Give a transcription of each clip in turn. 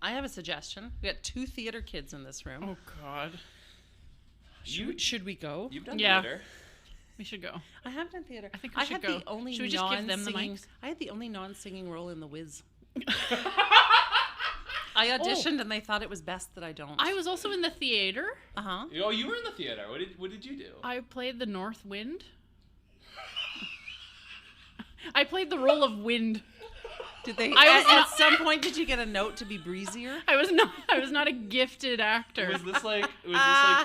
I have a suggestion. We got 2 theater kids in this room. Oh, God. Should we go? You've done Yeah. theater. We should go. I have done theater. I think we should had go. The only Should we just give them the non-singing- mics? I had the only non-singing role in The Wiz. I auditioned and they thought it was best that I don't. I was also in the theater. Uh-huh. Oh, you were in the theater. What did you do? I played the North Wind. I played the role of wind. Did they? I At some point, did you get a note to be breezier? I was not a gifted actor. Was this like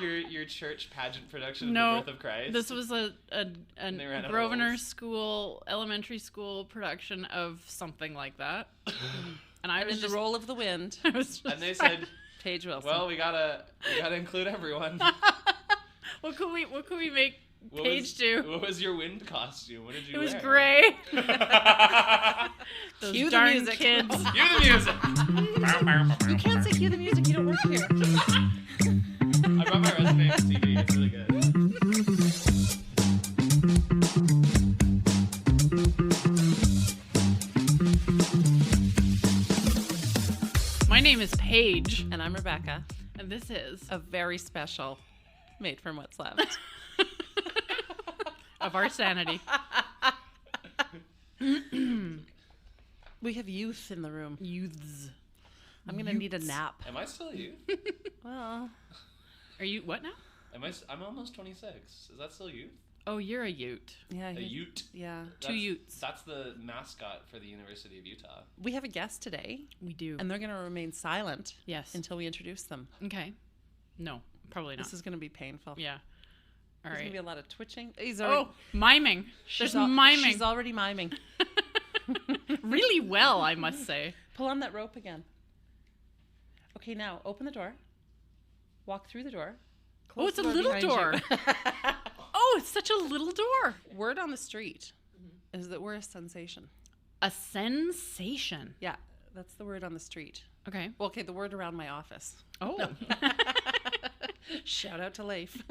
your church pageant production No, of the Birth of Christ? This was a They ran out of Grosvenor roles. School, elementary school production of something like that. And I I was was just the role of the wind. I was just, And they said, Paige Wilson. "Well, we gotta include everyone." what could we make What Paige was, do? What was your wind costume? What did you It was wear? gray. Those Cue the darn music. kids. Cue the music. You can't say cue the music. You don't work here. I brought my resume and CV. It's really good. My name is Paige, And I'm Rebecca. and this is A very special Made from What's Left. of our sanity. We have youth in the room. Youths. I'm going to need a nap. Am I still you? Well, Are you what now? I'm almost 26. Is that still you? Oh, you're a Ute. yeah. A Ute. Yeah. Two Utes. That's the mascot for the University of Utah. We have a guest today, We do. and they're going to remain silent Yes. until we introduce them. Okay. No, probably not. This is going to be painful. Yeah. All There's going to be right. a lot of twitching. He's already, Oh, miming. There's miming. She's already miming. Really well, I must say. Pull on that rope again. Okay, now open the door. Walk through the door. Oh, Close it's a the little behind you. door. Oh, it's such a little door. Word on the street is that we're a sensation. A sensation. Yeah, that's the word on the street. Okay. Well, okay, the word around my office. Oh. Shout out to Leif.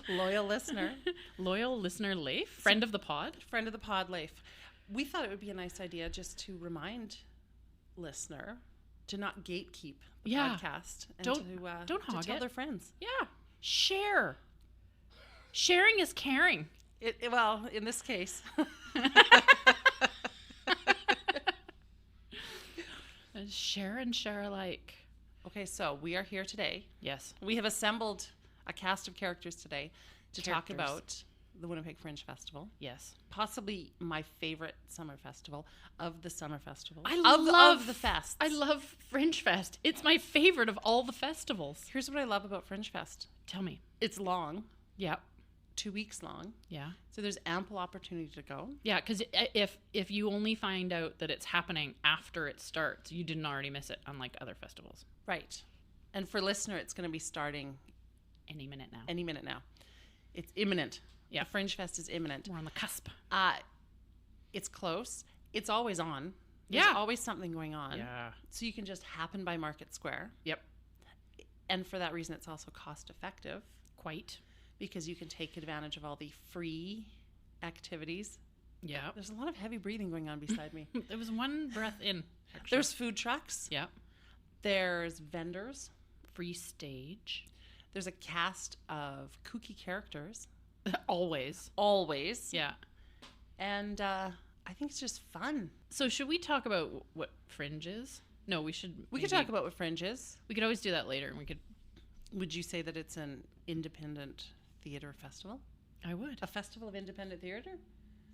Loyal listener. Loyal listener Leif, friend of the pod. Friend of the pod, Leif. We thought it would be a nice idea just to remind listener to not gatekeep the Yeah. podcast. And Don't to hog tell it. their friends. Yeah. Share. Sharing is caring. Well, in this case. Share and share alike. Okay, so we are here today. Yes. We have assembled a cast of characters today to talk Characters. about the Winnipeg Fringe Festival. Yes. Possibly my favorite summer festival of the summer festivals. I of love the fests. I love Fringe Fest. It's my favorite of all the festivals. Here's what I love about Fringe Fest. Tell me. It's long, Yeah. 2 weeks long, Yeah. so there's ample opportunity to go. Yeah, because if you only find out that it's happening after it starts, you didn't already miss it, unlike other festivals. Right. And for listener, it's going to be starting Any minute now. any minute now. It's imminent. Yeah. The Fringe Fest is imminent. We're on the cusp. It's close. It's always on. There's Yeah. always something going on. Yeah. So you can just happen by Market Square. Yep. And for that reason, it's also cost effective Quite. because you can take advantage of all the free activities. Yeah. There's a lot of heavy breathing going on beside me. There was one breath in. Actually. There's food trucks. Yeah. There's vendors. Free stage. There's a cast of kooky characters. Always. Always. Yeah. And I think it's just fun. So should we talk about what Fringe is? No, we should. We could talk about what Fringe is. We could always do that later, and we could. Would you say that it's an independent theater festival? I would. A festival of independent theater?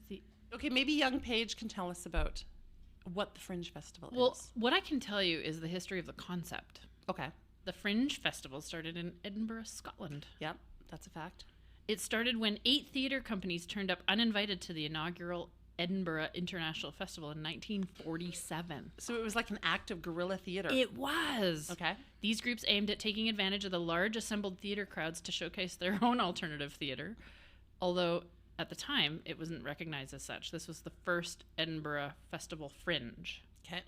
See, Okay, maybe young Paige can tell us about what the Fringe Festival well, is. what I can tell you is the history of the concept. Okay. The Fringe Festival started in Edinburgh, Scotland. Yep, that's a fact. It started when 8 theater companies turned up uninvited to the inaugural Edinburgh International Festival in 1947. So it was like an act of guerrilla theater. It was. Okay. These groups aimed at taking advantage of the large assembled theater crowds to showcase their own alternative theater, although at the time it wasn't recognized as such. This was the first Edinburgh Festival Fringe. Okay.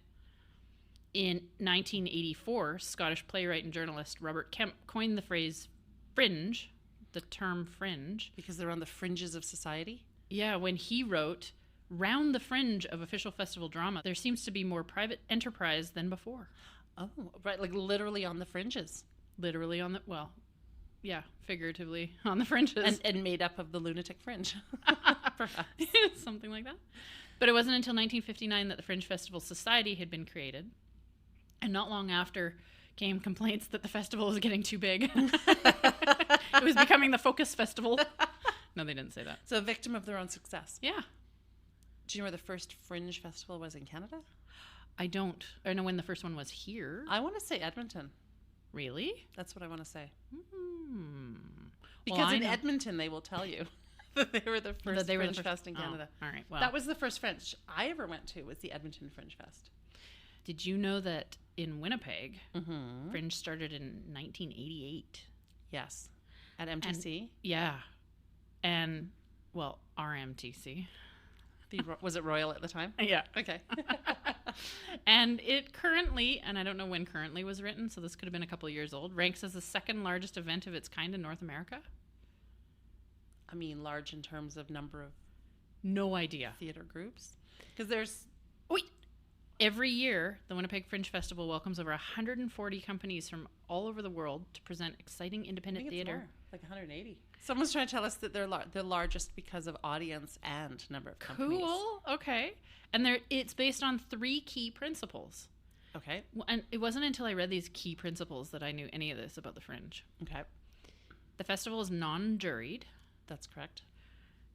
In 1984, Scottish playwright and journalist Robert Kemp coined the phrase fringe, the term fringe. Because they're on the fringes of society? Yeah, when he wrote, round the fringe of official festival drama, there seems to be more private enterprise than before. Oh, right. Like literally on the fringes. Literally on the, well, yeah, figuratively on the fringes. And made up of the lunatic fringe. Perhaps. Something like that. But it wasn't until 1959 that the Fringe Festival Society had been created. And not long after came complaints that the festival was getting too big. It was becoming the Focus Festival. No, they didn't say that. So a victim of their own success. Yeah. Do you know where the first Fringe Festival was in Canada? I don't. I know when the first one was here. I want to say Edmonton. Really? That's what I want to say. Hmm. Because in Edmonton, they will tell you that they were the first Fringe Fest in Canada. All right. Well, that was the first Fringe I ever went to, was the Edmonton Fringe Fest. Did you know that in Winnipeg, Fringe started in 1988? Yes. At MTC? And, yeah. And, well, RMTC. Was it Royal at the time? Yeah. Okay. And it currently, and I don't know when currently was written, so this could have been a couple of years old, ranks as the second largest event of its kind in North America. I mean, large in terms of number of No idea. theater groups. Because there's... Wait. Every year, the Winnipeg Fringe Festival welcomes over 140 companies from all over the world to present exciting independent theater. More, like 180. Someone's trying to tell us that they're the largest because of audience and number of companies. Cool. Okay. And it's based on 3 key principles. Okay. And it wasn't until I read these key principles that I knew any of this about the Fringe. Okay. The festival is non-juried. That's correct.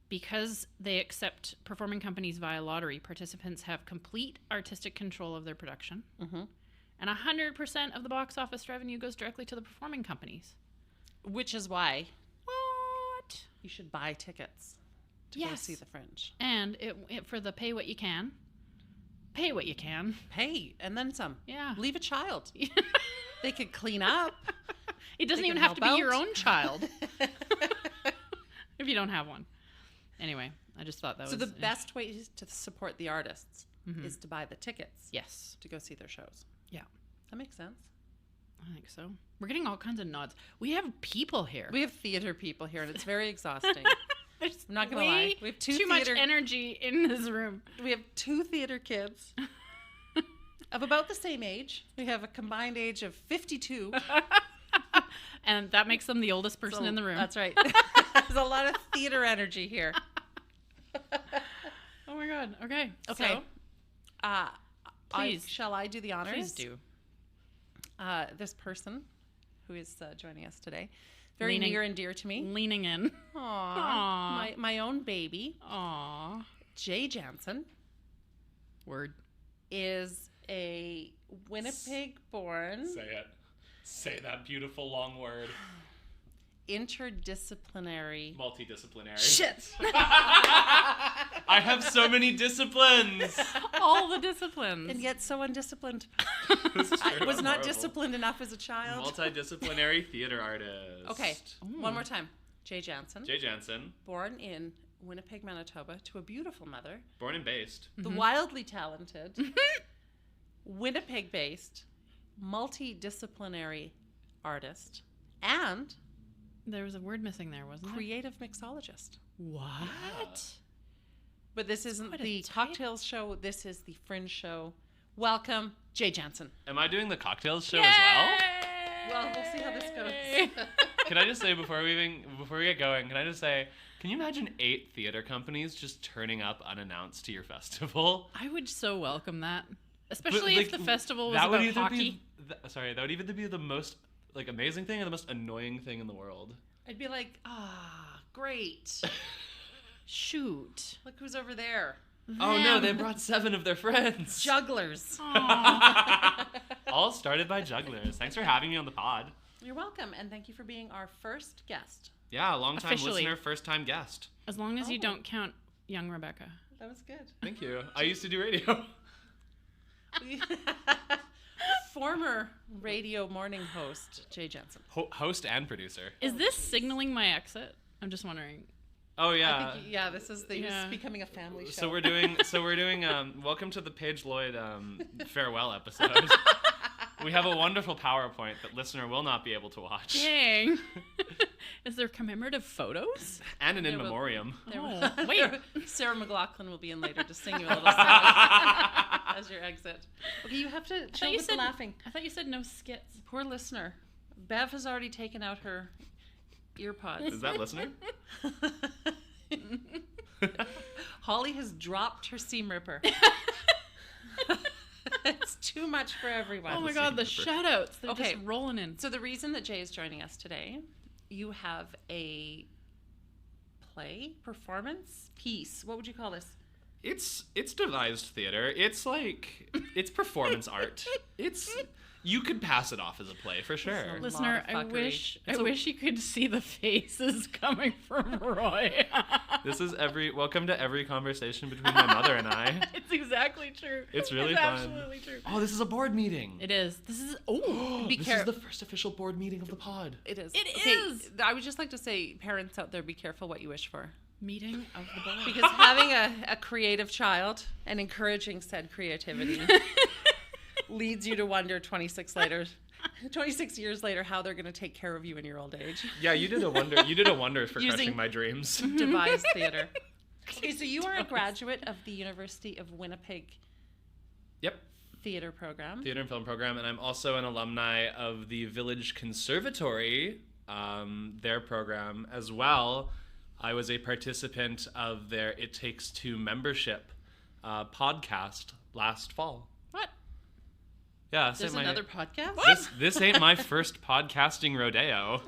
Because they accept performing companies via lottery, participants have complete artistic control of their production. Mm-hmm. And 100% of the box office revenue goes directly to the performing companies. Which is why What? you should buy tickets to go see the Fringe. And it for the pay what you can. Pay what you can. Pay, and then some. Yeah. Leave a child. They could clean up. It doesn't They even can have to be help your out. own child. If you don't have one. Anyway, I just thought that was... So the best way to support the artists is to buy the tickets. Yes. To go see their shows. Yeah. That makes sense. I think so. We're getting all kinds of nods. We have people here. We have theater people here, and it's very exhausting. There's I'm not going to lie. We have too much energy in this room. We have 2 theater kids of about the same age. We have a combined age of 52. And that makes them the oldest person in the room. That's right. There's a lot of theater energy here. Oh my God. Okay. Okay. So, please. Shall I do the honors? please do. This person who is joining us today, very near and dear to me. Leaning in. Aww. My own baby. Aww. Jay Janzen Word. is a Winnipeg-born Say it. Say that beautiful long word. interdisciplinary. Multidisciplinary. Shit! I have so many disciplines. All the disciplines. And yet so undisciplined. This is I true. was I'm not horrible. disciplined enough as a child. Multidisciplinary theater artist. Okay, one more time. Jay Janzen, Jay Janzen, born in Winnipeg, Manitoba, to a beautiful mother. born and based. The wildly talented, Winnipeg-based, multidisciplinary artist and There was a word missing there, wasn't there? creative mixologist. What? But this isn't quite a the title. cocktails show. This is the Fringe show. Welcome, Jay Janzen. Am I doing the cocktails show as well? Well, we'll see how this goes. Can I just say before we get going, can you imagine 8 theater companies just turning up unannounced to your festival? I would so welcome that. Especially if the festival was that would about either hockey. that would either be the most amazing thing or the most annoying thing in the world. I'd be like, great. Shoot. Look who's over there. Oh no, Them. they brought 7 of their friends. Jugglers. Aw. All started by jugglers. Thanks for having me on the pod. You're welcome, and thank you for being our first guest. Yeah, long time Officially. listener, first time guest. As long as you Oh. don't count young Rebecca. That was good. Thank you. I used to do radio. Former radio morning host, Jay Janzen. Host and producer. Is this signaling my exit? I'm just wondering. Oh yeah. I think, this is this is becoming a family show. So we're doing welcome to the Paige Lloyd farewell episode. We have a wonderful PowerPoint that listener will not be able to watch. Dang. Is there commemorative photos? And an in There will- memoriam. Oh, wait. Sarah McLachlan will be in later to sing you a little song as your exit. Okay, you have to chill with the laughing. I thought you said no skits. Poor listener. Bev has already taken out her earpods. Is that listener? Holly has dropped her seam ripper. It's too much for everyone. Oh my god, the shout-outs. They're Okay. just rolling in. So the reason that Jay is joining us today, you have a play, performance, piece. What would you call this? It's devised theater. It's like it's performance art. You could pass it off as a play for sure. It's a Listener, lot of I fuckery. wish you could see the faces coming from Roy. This is welcome to every conversation between my mother and I. It's exactly true. It's really it's fun. absolutely true. Oh, this is a board meeting. It is. This is Be This careful. is the first official board meeting of the pod. It is. It Okay, is. I would just like to say, parents out there, be careful what you wish for. meeting of the board. Because having a creative child and encouraging said creativity leads you to wonder 26 years later how they're going to take care of you in your old age. Yeah, you did a wonder. You did a wonder for Using- crushing my dreams. Devised theater. Okay, so you are a graduate of the University of Winnipeg Yep, theater program. theater and film program, and I'm also an alumni of the Village Conservatory, their program as well. I was a participant of their It Takes Two membership podcast last fall. What? Yeah, this There's ain't another podcast? This ain't my first podcasting rodeo.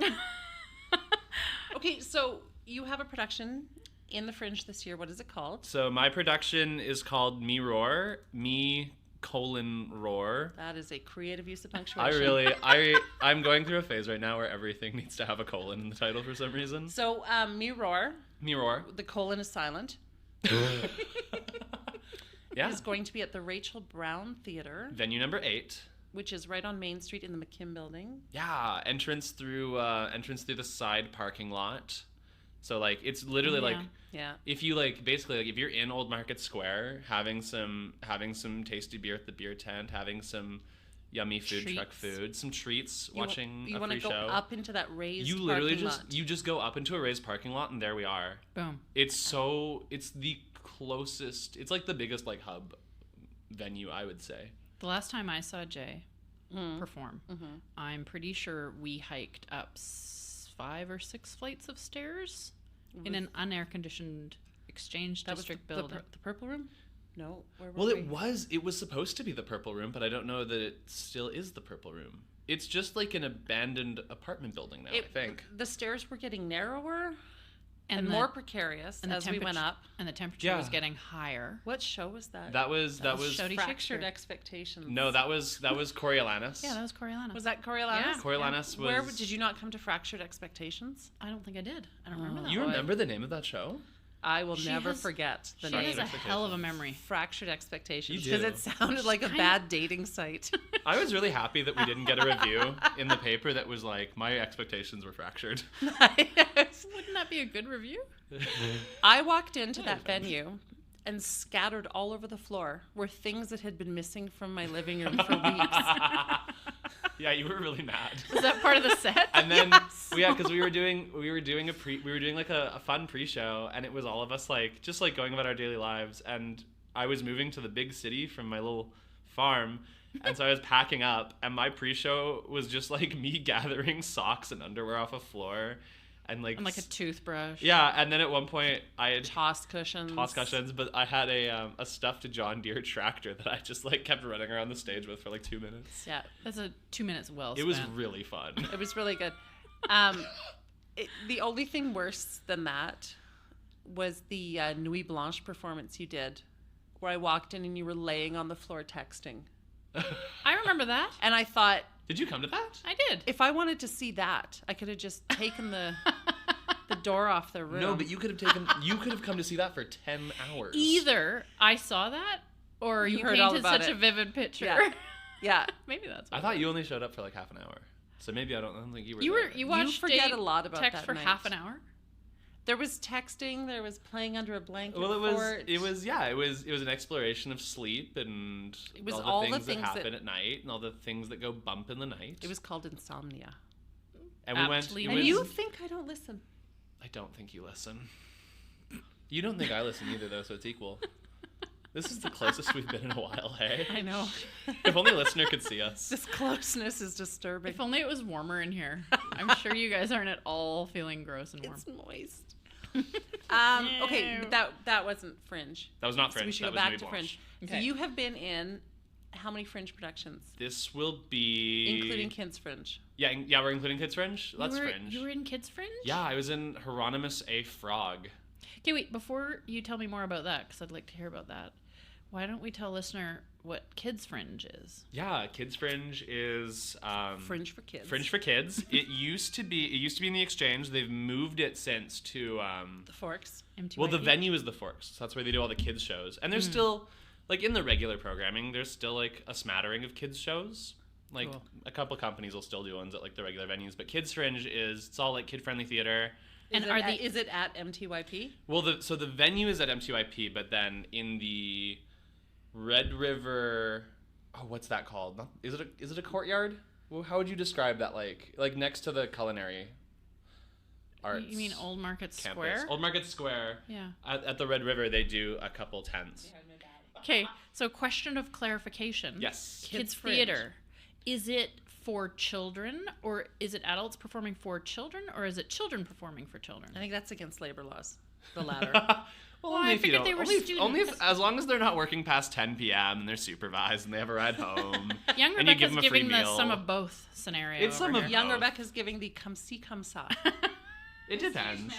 Okay, so you have a production in the Fringe this year. What is it called? So my production is called Me Roar, Roar. That is a creative use of punctuation. I'm going through a phase right now where everything needs to have a colon in the title for some reason. So, Me Roar, Me Roar. the colon is silent, Yeah. is going to be at the Rachel Brown Theater, Venue number 8. which is right on Main Street in the McKim building. Yeah, entrance through the side parking lot. So like it's literally like Yeah. if you like basically like if you're in Old Market Square having some tasty beer at the beer tent, having some yummy food truck Treats. food, some treats, You watching you a want free to go show. up into that raised You literally parking just lot. go up into a raised parking lot and there we are. Boom. It's the closest. It's like the biggest like hub venue, I would say. The last time I saw Jay perform, I'm pretty sure we hiked up 5 or 6 flights of stairs in an unair conditioned exchange That was district the building. Purple Room? No. Where were Well, we? it was supposed to be the Purple Room, but I don't know that it still is the Purple Room. It's just like an abandoned apartment building now, I think. The stairs were getting narrower and the- more precarious and the as we went temperature- up. And the temperature Yeah. was getting higher. What show was that? That was Shouty Fractured Shakespeare. Expectations. no, that was Coriolanus. Yeah, that was Coriolanus. Was that Coriolanus? Yeah. Coriolanus was. Where did you not come to Fractured Expectations? I don't think I did. I don't remember that. You one. remember the name of that show? I will She never has- forget the She has name. a hell of a memory. Fractured Expectations. You Because do. it sounded like a Kind bad dating site. I was really happy that we didn't get a review in the paper that was like, my expectations were fractured. Wouldn't that be a good review? I walked into that venue and scattered all over the floor were things that had been missing from my living room for weeks. Yeah, you were really mad. Was that part of the set? And then Yes. because we were doing like a fun pre-show, and it was all of us like just like going about our daily lives, and I was moving to the big city from my little farm, and so I was packing up, and my pre-show was just like me gathering socks and underwear off a floor, and like And like a toothbrush. yeah, and then at one point I had Toss cushions. toss cushions, but I had a stuffed John Deere tractor that I just like kept running around the stage with for like 2 minutes. Yeah, That's a 2 minutes well It spent. was really fun. it was really good. The only thing worse than that was the Nuit Blanche performance you did, where I walked in and you were laying on the floor texting. I remember that. And I thought, Did you come to that? I did. if I wanted to see that, I could have just taken the door off the room. No, but you could have come to see that for 10 hours. Either I saw that or You you, heard all painted about such it. a vivid picture. Yeah. Yeah. Maybe that's I what thought you only showed up for like half an hour. So maybe I don't think you were you there. were. You watched forget Dave a lot about text that for night. half an hour. There was texting, there was playing under a blanket. Well, fort. it was an exploration of sleep and It was all the all the things that things happen that- at night and all the things that go bump in the night. It was called Insomnia. And we went. Aptly It And was- you think I don't listen? I don't think you listen. You don't think I listen either, though, so it's equal. This is the closest we've been in a while, hey? I know. If only a listener could see us. This closeness is disturbing. If only it was warmer in here. I'm sure you guys aren't at all feeling gross and warm. It's moist. Okay, that wasn't Fringe. That was not So Fringe. we should that go was back Nuit to Blanche. Fringe. Okay. So you have been in how many Fringe productions? This will be... Including Kids Fringe. Yeah, we're including Kids Fringe. That's Fringe. You were in Kids Fringe? Yeah, I was in Hieronymus A. Frog. Okay, wait, before you tell me more about that, because I'd like to hear about that, why don't we tell listener what Kids Fringe is? Yeah, Kids Fringe is... Fringe for Kids. Fringe for Kids. It used to be in the Exchange. They've moved it since to... The Forks. MTYP? well, the venue is the Forks. So that's where they do all the kids shows. And there's still... Like, in the regular programming, there's still, like, a smattering of kids shows. Like, Cool. a couple companies will still do ones at, like, the regular venues. But Kids Fringe it's all, like, kid-friendly theater. And Is it at MTYP? Well, so the venue is at MTYP, but then in the Red River... Oh, what's that called? Is it a courtyard? Well, how would you describe that, like next to the culinary arts You mean Old Market campus? Square? Old Market Square. Yeah. At the Red River, they do a couple tents. Okay, so question of clarification. Yes. Kids Fringe. theater. Is it for children, or is it adults performing for children, or is it children performing for children? I think that's against labor laws. The latter. Well, I only if you figured don't. they were Only if, students. as long as they're not working past 10 p.m. and they're supervised and they have a ride home. Young and you give Rebecca's them a free giving the meal. some of both scenario. It's some over of here. Young both. Rebecca's giving the come see, come saw. It depends.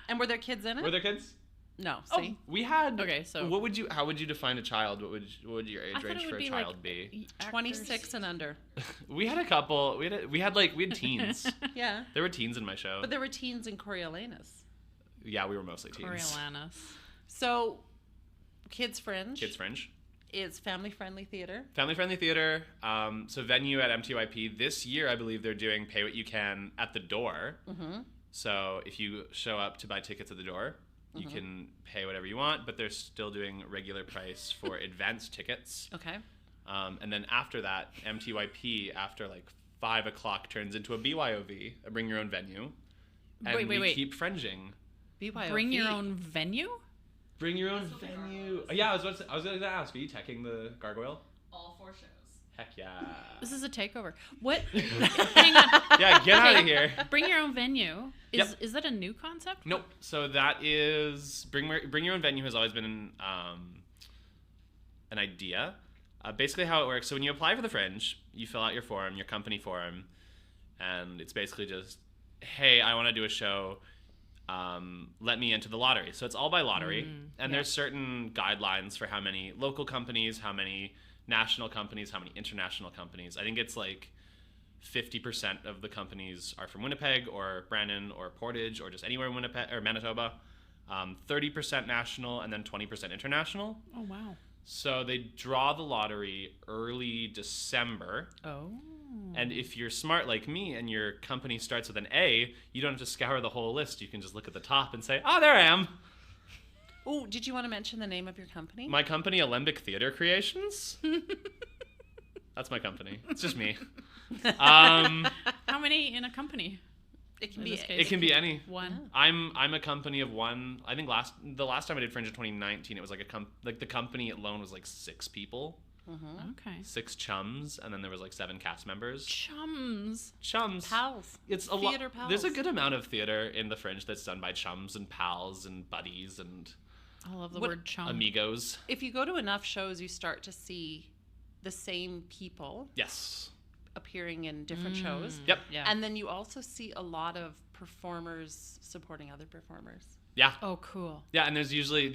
And were there kids in it? Were there kids? No. Oh, See? we had. Okay, so- how would you define a child? What would your age I thought range it for would a be child like be? 26 and under. We had a couple. We had teens. Yeah. There were teens in my show. But there were teens in Coriolanus. Yeah, we were mostly teens. Coriolanus. So, Kids Fringe Kids Fringe. is family-friendly theater. Family-friendly theater. So venue at MTYP. This year, I believe they're doing pay what you can at the door. Mm-hmm. So if you show up to buy tickets at the door, you can pay whatever you want, but they're still doing regular price for advanced tickets. Okay. And then after that, MTYP, after like 5 o'clock, turns into a BYOV, a bring your own venue. And we keep fringing. BYOV. Bring your own venue? Bring your own venue. Yeah, I was going to ask, are you teching the gargoyle? All 4 shows. Heck yeah. This is a takeover. What? Hang on. Yeah, get out of here. Bring your own venue. Yep. Is that a new concept? Nope. So that is bring your own venue has always been an idea. Basically, how it works. So when you apply for the Fringe, you fill out your form, your company form, and it's basically just, hey, I want to do a show. Let me enter the lottery. So it's all by lottery, and there's certain guidelines for how many local companies, how many national companies, how many international companies. I think it's like 50% of the companies are from Winnipeg or Brandon or Portage or just anywhere in Winnipeg or Manitoba. 30% national and then 20% international. Oh, wow. So they draw the lottery early December. Oh. And if you're smart like me and your company starts with an A, you don't have to scour the whole list. You can just look at the top and say, there I am. Oh, did you want to mention the name of your company? My company, Alembic Theater Creations. That's my company. It's just me. How many in a company? It can In be. this case. It can be any. One. I'm a company of one. I think the last time I did Fringe in 2019, it was like the company alone was like 6 people, Okay. 6 chums, and then there was like 7 cast members. Chums. Chums. Pals. It's a lot. Theater pals. There's a good amount of theater in the Fringe that's done by chums and pals and buddies and I love the What- word chum. amigos. If you go to enough shows, you start to see the same people Yes. appearing in different shows. Yep. Yeah. And then you also see a lot of performers supporting other performers. Yeah. Oh, cool. Yeah, and there's usually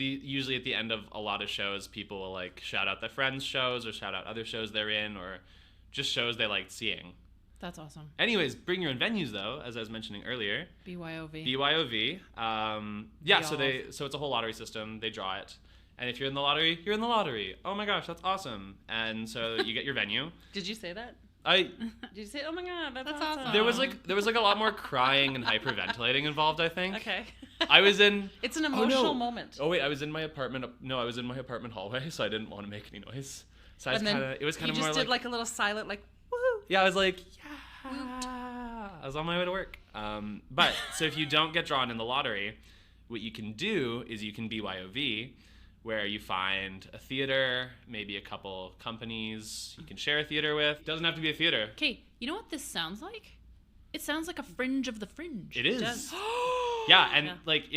at the end of a lot of shows, people will like shout out their friends' shows or shout out other shows they're in or just shows they liked seeing. That's awesome. Anyways, bring your own venues though, as I was mentioning earlier. BYOV. BYOV. So it's a whole lottery system. They draw it, and if you're in the lottery, you're in the lottery. Oh my gosh, that's awesome! And so you get your venue. Did you say that? I Did you say, oh my God, that's awesome. awesome? there was like a lot more crying and hyperventilating involved. I think. Okay. I was in. It's an Oh, emotional no. moment. Oh wait, I was in my apartment. No, I was in my apartment hallway, so I didn't want to make any noise. So And then it was kind you of just more did like a little silent, like, woohoo. yeah, I was like, yeah. I was on my way to work. But so if you don't get drawn in the lottery, what you can do is you can BYOV, where you find a theater, maybe a couple companies you can share a theater with. It doesn't have to be a theater. Okay, you know what this sounds like? It sounds like a fringe of the fringe. It is. does. Yeah, and like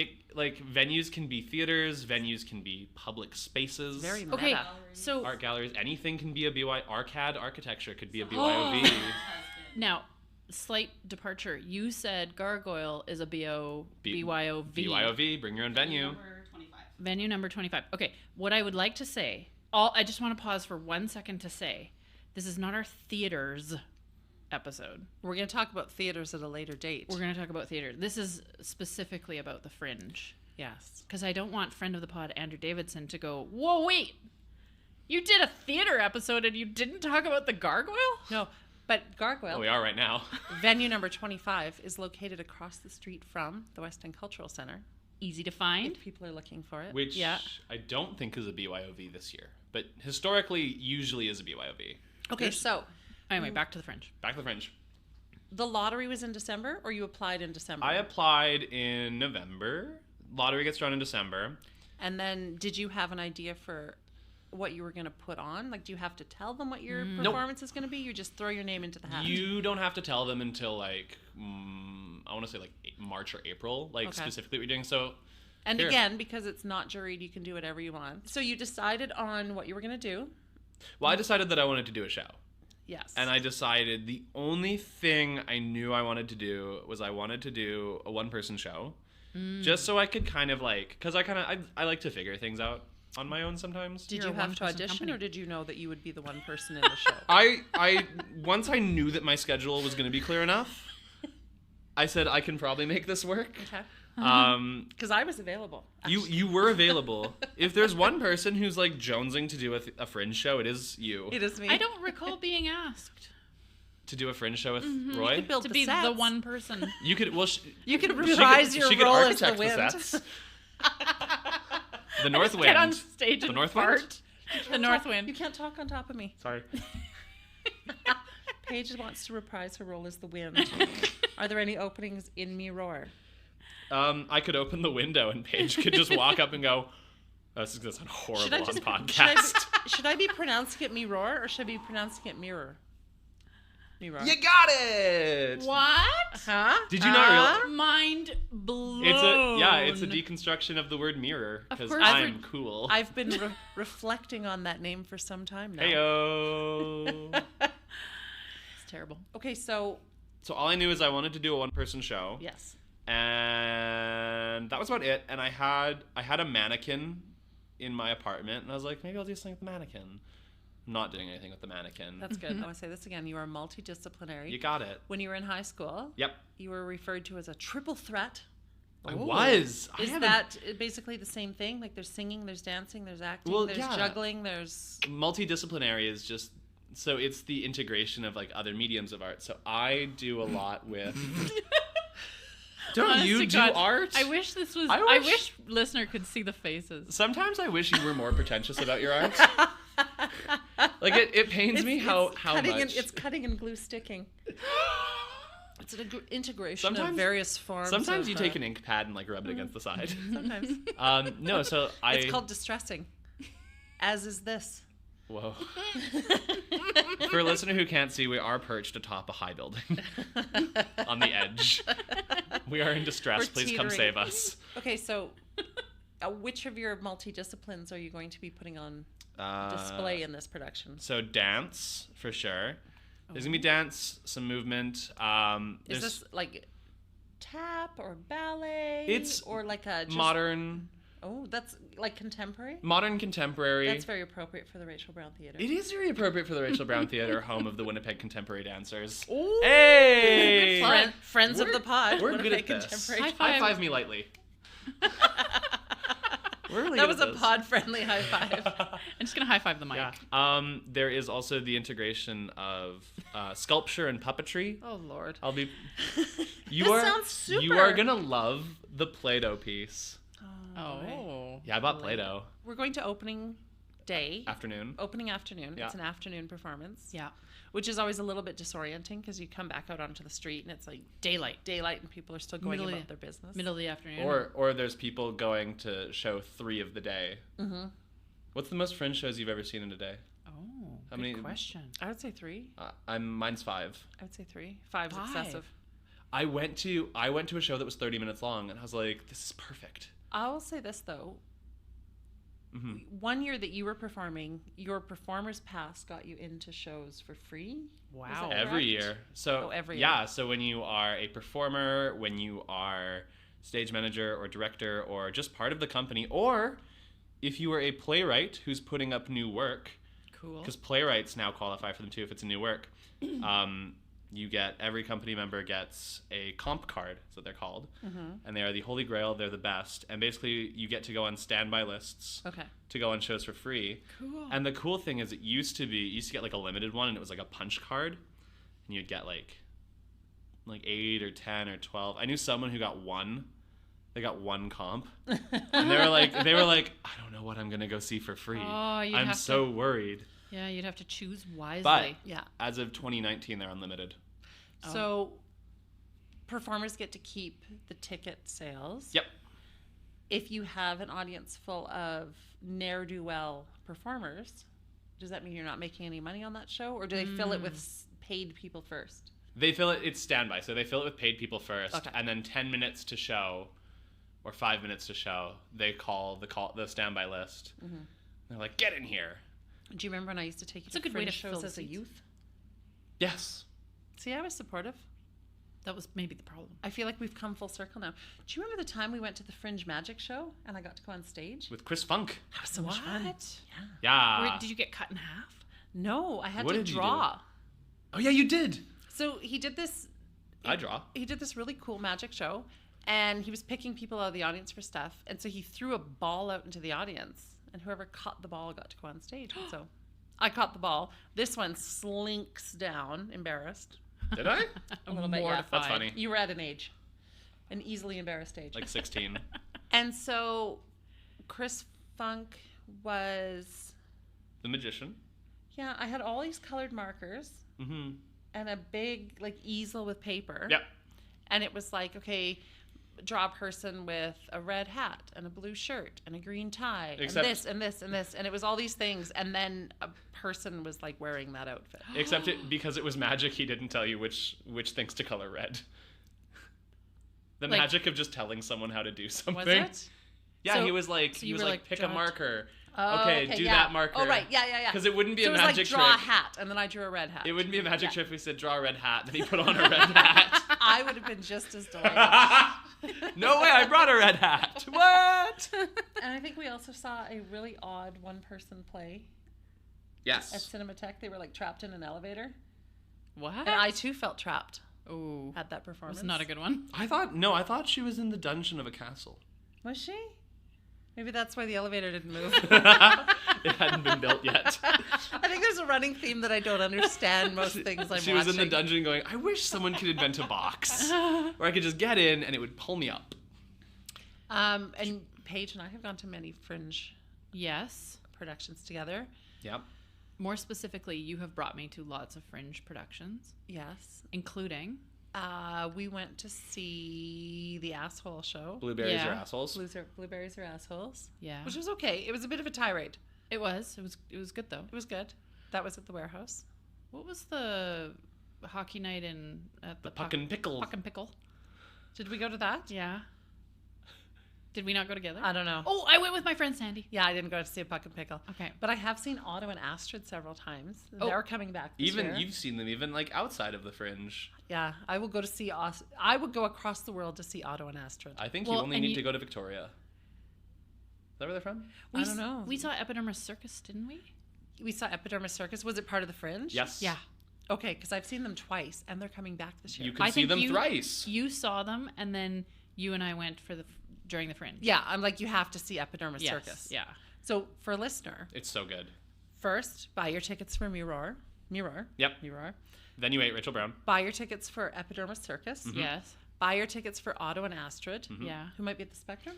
venues can be theaters, venues can be public spaces. Very meta. Okay, so Art galleries, anything can be a ARCCADD architecture could be a BYOV. now, slight departure. You said gargoyle is a BYOV. BYOV, bring your own venue. Number 25. Venue number 25. Okay, what I would like to say, I just want to pause for 1 second to say, this is not our theaters episode. We're going to talk about theaters at a later date. We're going to talk about theater. This is specifically about the Fringe. Yes. Because I don't want friend of the pod, Andrew Davidson, to go, whoa, wait, you did a theater episode and you didn't talk about the gargoyle? No, but Gargoyle, Oh, we are right now. venue number 25, is located across the street from the West End Cultural Center. Easy to find. If people are looking for it. Which Yeah. I don't think is a BYOV this year, but historically usually is a BYOV. Okay, so Anyway, back to the Fringe. Back to the Fringe. the lottery was in December, or you applied in December? I applied in November. Lottery gets drawn in December. And then did you have an idea for what you were going to put on? Like, do you have to tell them what your performance is going to be? You just throw your name into the hat? You don't have to tell them until like I want to say like March or April, like Okay. specifically what you're doing. So And Here. again, because it's not juried, you can do whatever you want. So you decided on what you were going to do. well, I decided that I wanted to do a show. Yes. And I decided the only thing I knew I wanted to do was I wanted to do a one-person show, just so I could kind of like, because I like to figure things out on my own sometimes. Did You're you a have to one-person audition, company. or did you know that you would be the one person in the show? I once I knew that my schedule was going to be clear enough, I said I can probably make this work. Okay. Because Because I was available. you were available. If there's one person who's like jonesing to do a Fringe show, it is you. It is me. I don't recall being asked To do a Fringe show with You Roy. could build to the be the sets. one person. You could You could she reprise your she could role as the architect wind. sets. The North Wind. Get on stage The and North fart. Wind? The North Wind. You can't talk on top of me. Sorry. Paige wants to reprise her role as the wind. Are there any openings in me roar? I could open the window and Paige could just walk up and go, oh, this is going to sound horrible on podcast. Should I be pronouncing it me roar, or should I be pronouncing it mirror? Me roar. You got it! What? Huh? Did you not realize? Mind blown. It's a deconstruction of the word mirror, Of because course. I'm cool. I've been reflecting on that name for some time now. Heyo. It's terrible. Okay, so So all I knew is I wanted to do a one-person show. yes. And that was about it. And I had a mannequin in my apartment, and I was like, maybe I'll do something with the mannequin. I'm not doing anything with the mannequin. That's good. I want to say this again. You are multidisciplinary. You got it. When you were in high school, Yep. you were referred to as a triple threat. I was. I Is haven't- that basically the same thing? Like there's singing, there's dancing, there's acting, Well, there's yeah. juggling, there's... multidisciplinary is just, so it's the integration of like other mediums of art. So I do a lot with... Don't Honest you to do God, art? I wish this was. I I wish- wish listener could see the faces. Sometimes I wish you were more pretentious about your art. Like it pains me how cutting much. And, it's cutting and glue sticking. It's an integration of Sometimes- various forms. Sometimes of, you take an ink pad and like rub it against the side. Sometimes. No, so It's called distressing. As is this. Whoa. For a listener who can't see, we are perched atop a high building on the edge. We are in distress. We're Please come teetering. save us. Okay, so which of your multidisciplines are you going to be putting on display in this production? So dance for sure. There's gonna be dance, some movement. Is There's this like tap or ballet? It's or like a just, modern that's like contemporary. contemporary. That's very appropriate for the Rachel Brown Theater. It is very appropriate for the Rachel Brown Theater, home of the Winnipeg Contemporary Dancers. Ooh. Hey! Friends of We're- the pod. We're good Winnipeg at this. Contemporary. High five me lightly. We're really That good was at a this. pod-friendly high five. I'm just gonna high five the mic. Yeah. There is also the integration of sculpture and puppetry. Oh Lord. I'll be. This sounds super. You are gonna love the Play-Doh piece. Oh. Yeah, I bought Play-Doh. We're going to opening day. Afternoon. Opening afternoon. Yeah. It's an afternoon performance. Yeah. Which is always a little bit disorienting because you come back out onto the street and it's like Daylight. and people are still going about their business. Middle of the afternoon. Or there's people going to show 3 of the day. Mm-hmm. What's the most Fringe shows you've ever seen in a day? Oh, How good many- question. I would say 3. Mine's 5. I would say 3. 5's 5. excessive. I went to a show that was 30 minutes long, and I was like, this is perfect. I will say this though. Mm-hmm. One year that you were performing, your performers pass got you into shows for free. Wow. that Every correct? year. So Every yeah, year. so when you are a performer, when you are stage manager or director or just part of the company, or if you are a playwright who's putting up new work, Cool. because playwrights now qualify for them too if it's a new work. Every company member gets a comp card, is what they're called. Mm-hmm. And they are the holy grail, they're the best. And basically you get to go on standby lists Okay. to go on shows for free. Cool. And the cool thing is you used to get like a limited one, and it was like a punch card. And you'd get like 8 or 10 or 12. I knew someone who got 1. They got 1 comp. And they were like, I don't know what I'm going to go see for free. Oh, you'd I'm have so worried. Yeah, you'd have to choose wisely. But Yeah. as of 2019, they're unlimited. Oh. So performers get to keep the ticket sales. Yep. If you have an audience full of ne'er-do-well performers, does that mean you're not making any money on that show? Or do they fill it with paid people first? They fill it, it's standby. So they fill it with paid people first. Okay. And then 10 minutes to show or 5 minutes to show, they call the standby list. Mm-hmm. They're like, get in here. Do you remember when I used to take you It's a to good way Fringe to fill shows the as a seats. youth? Yes. See, I was supportive. That was maybe the problem. I feel like we've come full circle now. Do you remember the time we went to the Fringe Magic Show and I got to go on stage? With Chris Funk. That was so much fun. What? Yeah. Wait, did you get cut in half? No, I had What to did you do? draw. Oh, yeah, you did. So he did this. I draw. He did this really cool magic show, and he was picking people out of the audience for stuff. And so he threw a ball out into the audience, and whoever caught the ball got to go on stage. And so I caught the ball. This one slinks down, embarrassed. Did I? A little bit, yeah. Mortified. That's funny. You were at an easily embarrassed age. Like 16. And so Chris Funk was, The magician. yeah, I had all these colored markers Mm-hmm. and a big like easel with paper. Yep. And it was like, okay, draw a person with a red hat and a blue shirt and a green tie Except- and this and this and this. And it was all these things. And then a person was like wearing that outfit. Except because it was magic, he didn't tell you which things to color red. The Like- magic of just telling someone how to do something. Was it? Yeah, So- he was like, so you were like, pick a draw it. marker. Oh, okay, do yeah. that marker. Oh, right. Yeah, yeah, yeah. Because it wouldn't be So a it was magic like draw a trick. hat, and then I drew a red hat. It wouldn't be a magic Yeah. trick if we said draw a red hat, then he put on a red hat. I would have been just as delighted. No way, I brought a red hat. What? And I think we also saw a really odd one-person play at Yes. Cinematech. They were like trapped in an elevator. What? And I too felt trapped Oh, at that performance. was not a good one. I thought she was in the dungeon of a castle. Was she? Maybe that's why the elevator didn't move. It hadn't been built yet. I think there's a running theme that I don't understand most things I'm She watching. was in the dungeon going, I wish someone could invent a box where I could just get in and it would pull me up. And Paige and I have gone to many Fringe Yes. productions together. Yep. More specifically, you have brought me to lots of Fringe productions, Yes. including We went to see the Asshole Show. Blueberries Yeah. are assholes. Blueberries are assholes. yeah. Which was okay. It was a bit of a tirade. It was good though. It was good. That was at the warehouse. What was the hockey night in at The Puck and Pickle. Puck and Pickle? Did we go to that? Yeah. Did we not go together? I don't know. Oh, I went with my friend Sandy. Yeah, I didn't go to see a Puck and Pickle. Okay. But I have seen Otto and Astrid several times. Oh. They're coming back this Even year. you've seen them even like outside of the Fringe. Yeah, I will go to see I would go across the world to see Otto and Astrid. I think Well, you only and need you- to go to Victoria. Is that where they're from? I don't know. We saw Epidermis Circus, didn't we? We saw Epidermis Circus. Was it part of the Fringe? Yes. Yeah. Okay, because I've seen them twice, and they're coming back this year. You can see them thrice. You saw them, and then you and I went for during the Fringe. Yeah, I'm like, you have to see Epidermis Yes. Circus. Yeah. So for a listener, It's so good. first buy your tickets for Mirror. Yep. Mirror. Then you ate Rachel Brown. Buy your tickets for Epidermis Circus. Mm-hmm. Yes. Buy your tickets for Otto and Astrid, Yeah. who might be at the Spectrum.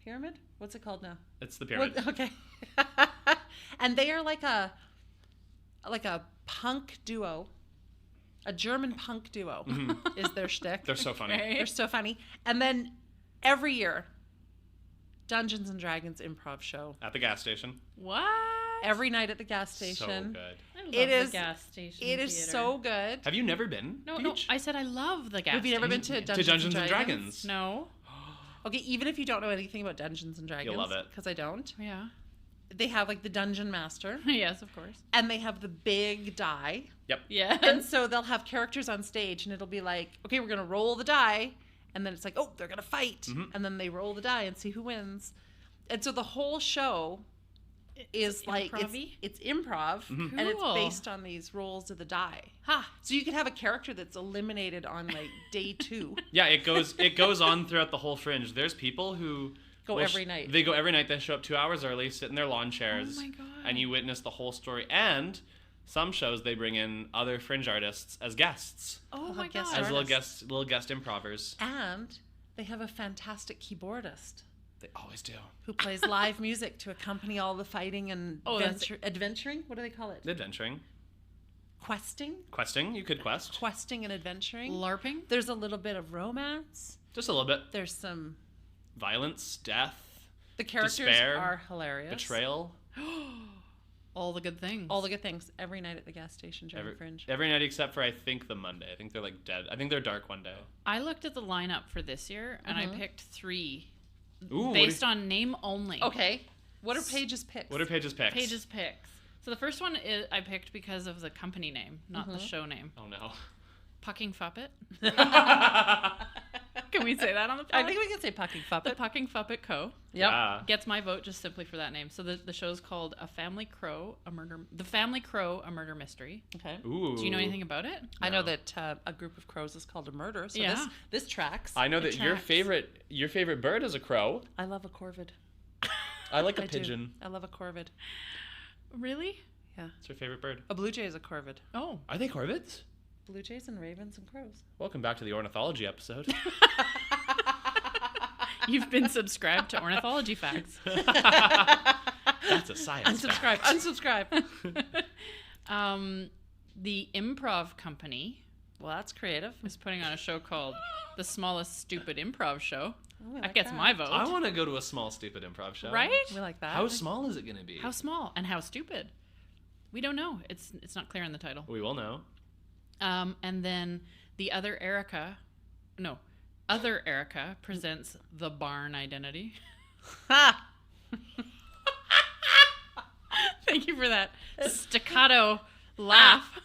Pyramid? What's it called now? It's the Pyramid. Okay. And they are like a punk duo. A German punk duo is their shtick. They're so funny. Okay. They're so funny. And then every year, Dungeons and Dragons improv show. At the gas station. What? Every night at the gas So station. good. I love It the is- gas station. It is theater. so good. Have you never been? No, Peach? I said I love the gas Have you never been station to theater. Dungeons, Dungeons and Dragons? No. Okay, even if you don't know anything about Dungeons and Dragons, love it. because I don't. Yeah. They have like the Dungeon Master, Yes, of course. and they have the big die. Yeah. And so they'll have characters on stage, and it'll be like, okay, we're gonna roll the die, and then it's like, oh, they're gonna fight, and then they roll the die and see who wins. And so the whole show is like improv-y? it's improv, and it's Cool. based on these rolls of the die. Ha. So you could have a character that's eliminated on like day 2. Yeah, it goes on throughout the whole Fringe. There's people who Go every night. They go every night. They show up 2 hours early, sit in their lawn chairs, Oh my God. and you witness the whole story. And some shows they bring in other Fringe artists as guests, Oh They'll my have guest god. as artists. little guest improvers. And they have a fantastic keyboardist They always do. who plays live music to accompany all the fighting and Oh, that's- adventuring. What do they call it? Adventuring, Questing? questing. You could quest Questing and adventuring. LARPing? There's a little bit of romance. just a little bit. There's some. Violence, death, The characters Despair, are hilarious. betrayal. All the good things. All the good things every night at the gas station during Fringe. Every night except for I think the Monday. I think they're like dead. I think they're dark one day. I looked at the lineup for this year and I picked 3 Ooh, based on name only. Okay. What are Paige's picks? what are Paige's picks? Paige's picks. So the first one is I picked because of the company name, not the show name. Oh no. Pucking Fuppet. Can we say that on the pod? I think we can say Pucking The Fuppet. Pucking Fuppet Co. Yep. Yeah. Gets my vote just simply for that name. So the show's called The Family Crow, a murder mystery. Okay. Ooh. Do you know anything about it? I know No. that a group of crows is called a murder. So Yeah. this tracks. I know It that your tracks. favorite bird is a crow. I love a corvid. I like a I do. pigeon. I love a corvid. Really? Yeah. It's your favorite bird. A blue jay is a corvid. Oh. Are they corvids? Blue jays and ravens and crows. Welcome back to the ornithology episode. You've been subscribed to Ornithology Facts. That's a science Unsubscribe. fact. Unsubscribe. The Improv Company Well, that's creative. is putting on a show called The Smallest Stupid Improv Show. Oh, we That like gets that. my vote. I want to go to a small, stupid improv show. Right? We like that. How small is it going to be? How small and how stupid? We don't know. It's not clear in the title. We will know. And then Other Erica presents The Barn Identity. Ha! Thank you for that staccato laugh.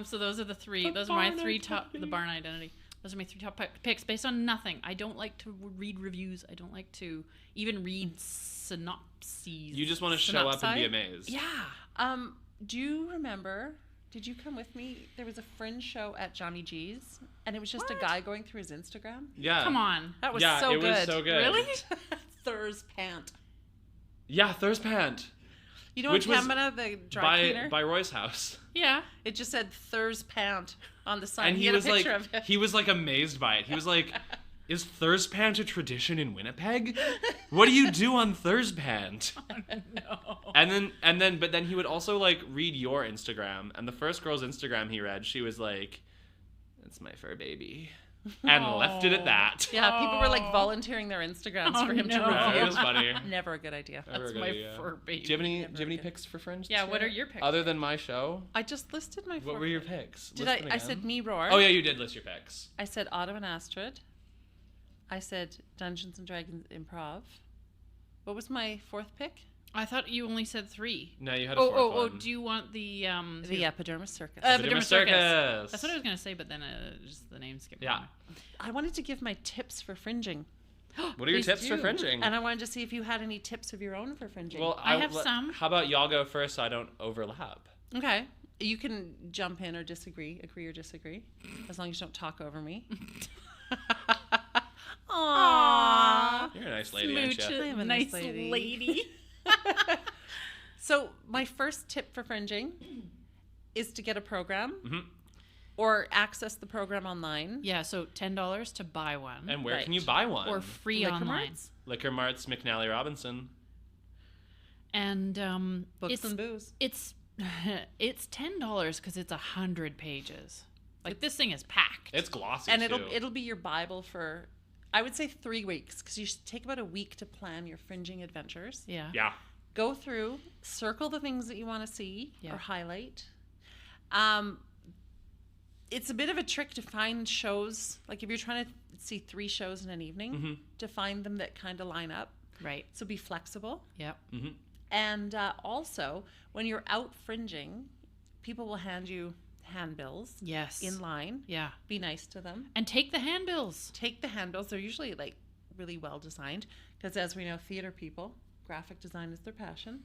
So those are the 3. Those are my 3 top. The Barn Identity. Those are my 3 top picks based on nothing. I don't like to read reviews. I don't like to even read synopses. You just want to show up and be amazed. Yeah. Do you remember? Did you come with me? There was a Fringe show at Johnny G's, and it was just a guy going through his Instagram. Yeah. Come on. That was Yeah, so it good. was so good. Really? Thurs Pant. Yeah, Thurs Pant. You know, Which in was Pembina, the dry cleaner, by Roy's house. Yeah. it just said Thurs Pant on the sign. And he had was a like picture of it. he was like amazed by it. He was like, "Is Thurs Pant a tradition in Winnipeg? What do you do on Thurs Pant?" No. And then he would also like read your Instagram, and the first girl's Instagram he read, she was like, "It's my fur baby," and left it at that. Yeah, people were like Oh. volunteering their Instagrams for him to no. Yeah, review. it was funny. Never a good idea. Never a That's good my idea. fur baby. Do you have Never any good. picks for Fringe? Yeah, this what year? are your picks? Other than my show? I just listed my four. What were your picks? Did List them I said again. Me Roar. Oh yeah, you did list your picks. I said Otto and Astrid. I said Dungeons and Dragons Improv. What was my 4th pick? I thought you only said 3. No, you had a fourth one. Do you want the The Epidermis Circus. Epidermis Circus. That's what I was gonna say, but then just the name skipped. Yeah. I wanted to give my tips for fringing, What are your Please tips for do. fringing? and I wanted to see if you had any tips of your own for fringing. Well, I have some. How about y'all go first so I don't overlap? Okay. You can jump in or disagree, agree or disagree, as long as you don't talk over me. Aww. You're a nice lady, aren't Smooch, you? I am a nice nice lady. lady. So my first tip for fringing is to get a program. Mhm. or access the program online. Yeah, so $10 to buy one. And where Right. can you buy one? Or free Liquor online. Marts, Liquor Marts, McNally Robinson. And books it's, and booze. it's $10 because it's 100 pages. Like, this thing is packed. It's glossy And too. it'll be your Bible for, I would say, 3 weeks, because you should take about a week to plan your fringing adventures. Yeah. Yeah. Go through, circle the things that you want to see or highlight. It's a bit of a trick to find shows, like if you're trying to see 3 shows in an evening, to find them that kind of line up. Right. So be flexible. Yep. Mm-hmm. And also, when you're out fringing, people will hand you handbills Yes. in line. Yeah. Be nice to them. And take the handbills. Take the handbills. They're usually like really well designed, because as we know, theater people, graphic design is their passion.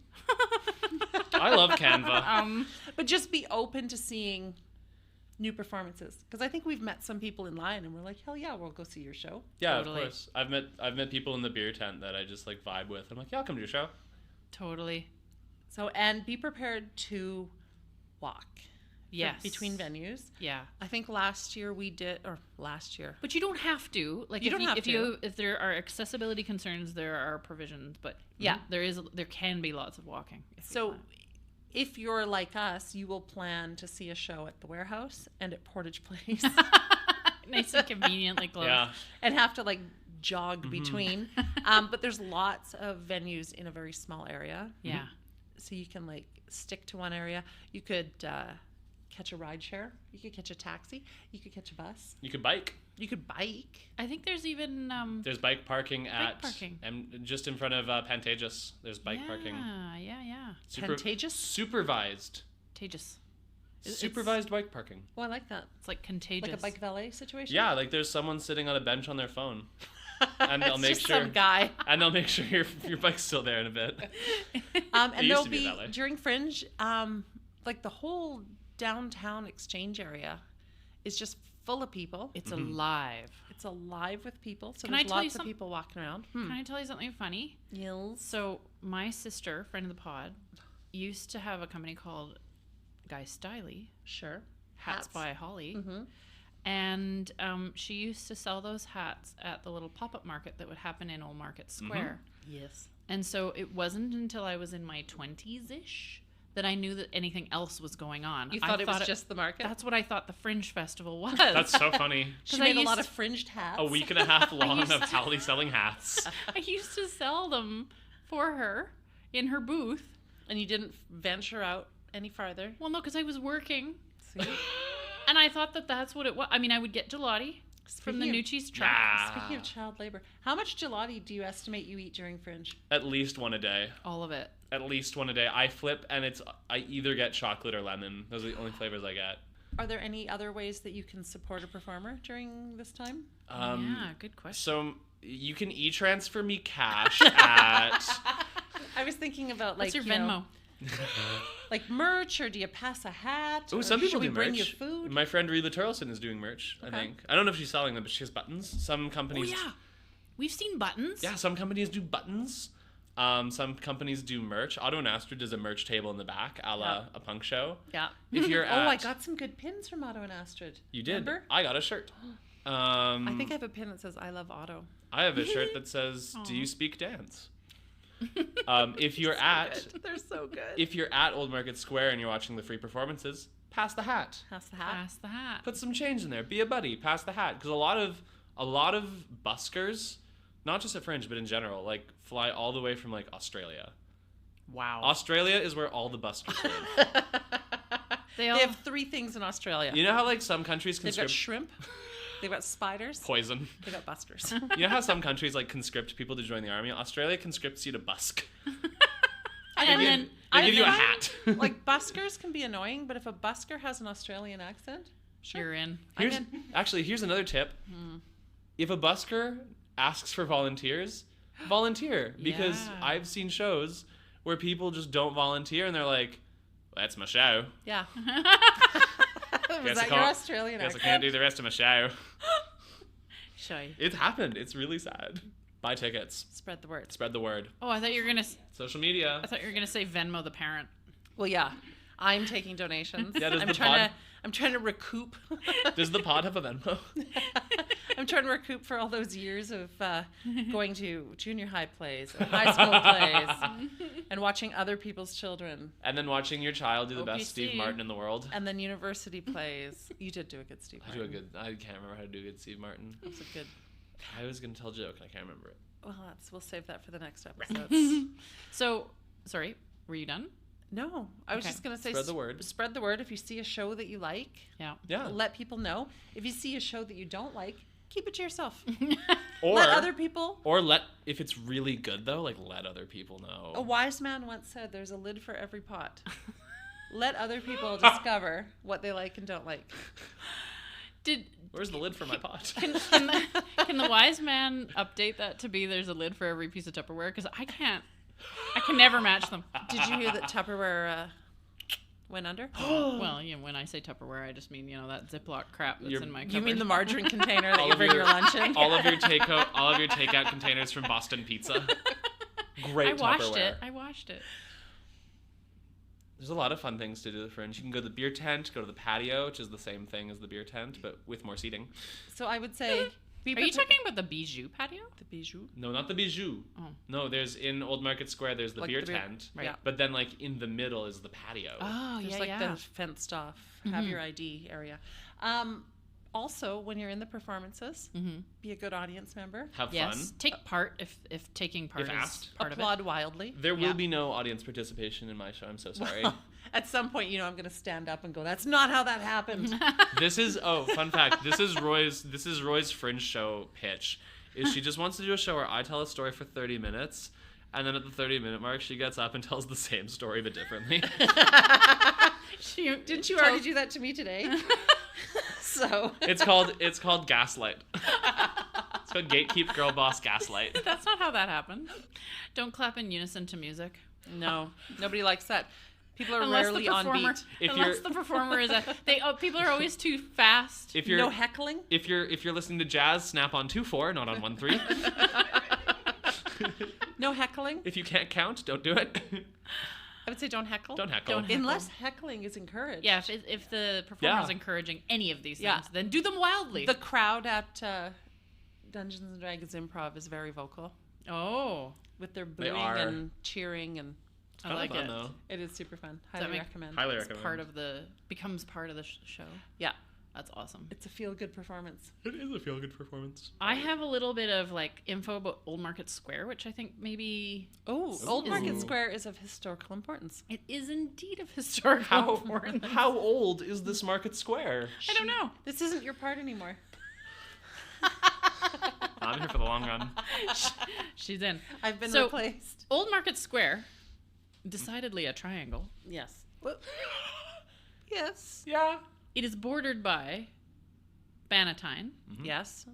I love Canva. But just be open to seeing new performances, because I think we've met some people in line and we're like, hell yeah, we'll go see your show. Yeah, Totally. of course. I've met people in the beer tent that I just like vibe with. I'm like, yeah, I'll come to your show. Totally. So, and be prepared to walk Yes. between venues. Yeah. I think last year, But you don't have to. Like, You don't have to. if there are accessibility concerns, there are provisions. But Yeah. there can be lots of walking. so if you're like us, you will plan to see a show at the Warehouse and at Portage Place Nice and conveniently close. Yeah. and have to like jog between. But there's lots of venues in a very small area. Yeah. So you can like stick to one area. You could catch a ride share. You could catch a taxi. You could catch a bus. You could bike. You could bike. I think there's even There's bike parking at parking. and just in front of Pantages. There's bike parking. Yeah. Contagious? Supervised. Contagious. Supervised bike parking. Oh, I like that. It's like contagious. Like a bike valet situation. Yeah, like there's someone sitting on a bench on their phone. And they'll It's make just sure some guy. and they'll make sure your bike's still there in a bit. And used there'll to be be that way. during Fringe, like the whole downtown exchange area is just full of people. It's alive. It's alive with people. So Can I there's tell you lots of some- people walking around. Can I tell you something funny? Yills. So my sister, friend of the pod, used to have a company called Guy Styley, Sure. Hats by Holly. Mm-hmm. And she used to sell those hats at the little pop-up market that would happen in Old Market Square. Yes. And so it wasn't until I was in my 20s-ish that I knew that anything else was going on. You I thought it was just the market? That's what I thought the Fringe Festival was. That's so funny. She 'Cause I made a used lot to- of fringed hats. A week and a half long of Hallie selling hats. I used to sell them for her in her booth. And you didn't venture out any farther. Well, no, because I was working. See? And I thought that that's what it was. I mean, I would get gelati from the Speaking of- Nucci's truck. Speaking of child labor, how much gelati do you estimate you eat during Fringe? At least one a day. All of it. At least one a day. I flip and I either get chocolate or lemon. Those are the only flavors I get. Are there any other ways that you can support a performer during this time? Yeah, good question. So you can e-transfer me cash at I was thinking about like What's your you know, Venmo? like merch, or do you pass a hat? Oh, or some people should we do bring merch. you food? My friend Rila Turleson is doing merch, I Okay. think. I don't know if she's selling them, but she has buttons. Some Oh, companies yeah. We've seen buttons. Yeah, some companies do buttons. Some companies do merch. Otto and Astrid does a merch table in the back, a la a punk show. Yeah. If you're Oh, I at- got some good pins from Otto and Astrid. You did. Remember? I got a shirt. I think I have a pin that says "I love Otto." I have a shirt that says, "Do you speak dance?" If you're They're so good. if you're at Old Market Square and you're watching the free performances, pass the hat. Pass the hat. Pass the hat. Put some change in there. Be a buddy. Pass the hat. Because a lot of buskers, not just at Fringe but in general, like fly all the way from like Australia. Wow. Australia is where all the buskers live. They They all have 3 things in Australia. You know how like some countries They've got conscript shrimp. They've got spiders. poison. They've got busters. You know how some countries like conscript people to join the army? Australia conscripts you to busk. and then They give you a find, hat. like buskers can be annoying, but if a busker has an Australian accent, you're in. Here's another tip. If a busker asks for volunteers, volunteer. Because Yeah. I've seen shows where people just don't volunteer and they're like, "That's my show. yeah. Was Guess I that your can't- Australian Guess I accent? can't do the rest of my show." Shy. It's happened. It's really sad. Buy tickets. Spread the word. Spread the word. Oh, I thought you were gonna. Social media. I thought you were gonna say Venmo the parent. Well, yeah. I'm taking donations. Yeah, does I'm the trying pod- I'm trying to recoup. Does the pod have a Venmo? I'm trying to recoup for all those years of going to junior high plays and high school plays and watching other people's children. And then watching your child do the best OPC. Steve Martin in the world. And then university plays. You did do a good Steve I Martin. can't remember how to do a good Steve Martin. That was a good. I was going to tell a joke and I can't remember it. Well, we'll save that for the next episode. So, sorry, were you done? No, I was Okay. just going to say Spread the word. Spread the word. If you see a show that you like, Yeah. Yeah. let people know. If you see a show that you don't like, keep it to yourself. Or Let other people. if it's really good though, like let other people know. A wise man once said, "There's a lid for every pot." Let other people discover what they like and don't like. Where's the lid for my pot? Can the wise man update that to be there's a lid for every piece of Tupperware? Because I can never match them. Did you hear that Tupperware went under? Well, when I say Tupperware, I just mean, that Ziploc crap that's in my cupboard. You mean the margarine container that All you of bring your lunch in? all of your takeout containers from Boston Pizza. Great I washed Tupperware. it. I washed it. There's a lot of fun things to do at the Fringe. You can go to the beer tent, go to the patio, which is the same thing as the beer tent, but with more seating. So I would say... Are you talking about the Bijou patio? The Bijou? No, not the Bijou. Oh. No, there's in Old Market Square, there's the Like beer the beer- tent. Right. Yeah. But then, in the middle is the patio. Oh, There's the fenced off, have your ID area. Also, when you're in the performances, be a good audience member. Have Yes. fun. Take part if taking part If is asked. part of it. Applaud wildly. There will Yeah. be no audience participation in my show. I'm so sorry. At some point, I'm going to stand up and go, "That's not how that happened." This is fun fact. This is Roy's Fringe show pitch. Is she just wants to do a show where I tell a story for 30 minutes, and then at the 30-minute mark, she gets up and tells the same story but differently. Didn't you already do that to me today? So It's called Gaslight. It's called Gatekeep Girl Boss Gaslight. That's not how that happened. Don't clap in unison to music. no, nobody likes that. People are Unless rarely the on performer, beat. If unless you're- the performer is people are always too fast. If you're No heckling. if you're listening to jazz, snap on 2/4, not on 1/3. No heckling. If you can't count, don't do it. I would say don't heckle. Don't heckle. Don't heckle. Unless heckling is encouraged. Yeah, if the performer is Yeah. encouraging any of these things, Yeah. then do them wildly. The crowd at Dungeons and Dragons Improv is very vocal oh, with their They booing are. and cheering, and I Kinda like fun, it. though. it is super fun. that Highly make- recommend. Highly It's recommend. becomes part of the show. Yeah, That's awesome. it's a feel-good performance. It is a feel-good performance. I have a little bit of info about Old Market Square, which I think maybe Oh, Old Market Ooh. Square is of historical importance. it is indeed of historical How importance. how old is this Market Square? I don't know. This isn't your part anymore. I'm here for the long run. She's in. I've been So- replaced. Old Market Square, decidedly a triangle. Yes. Yes. Yeah. It is bordered by Bannatyne, Yes.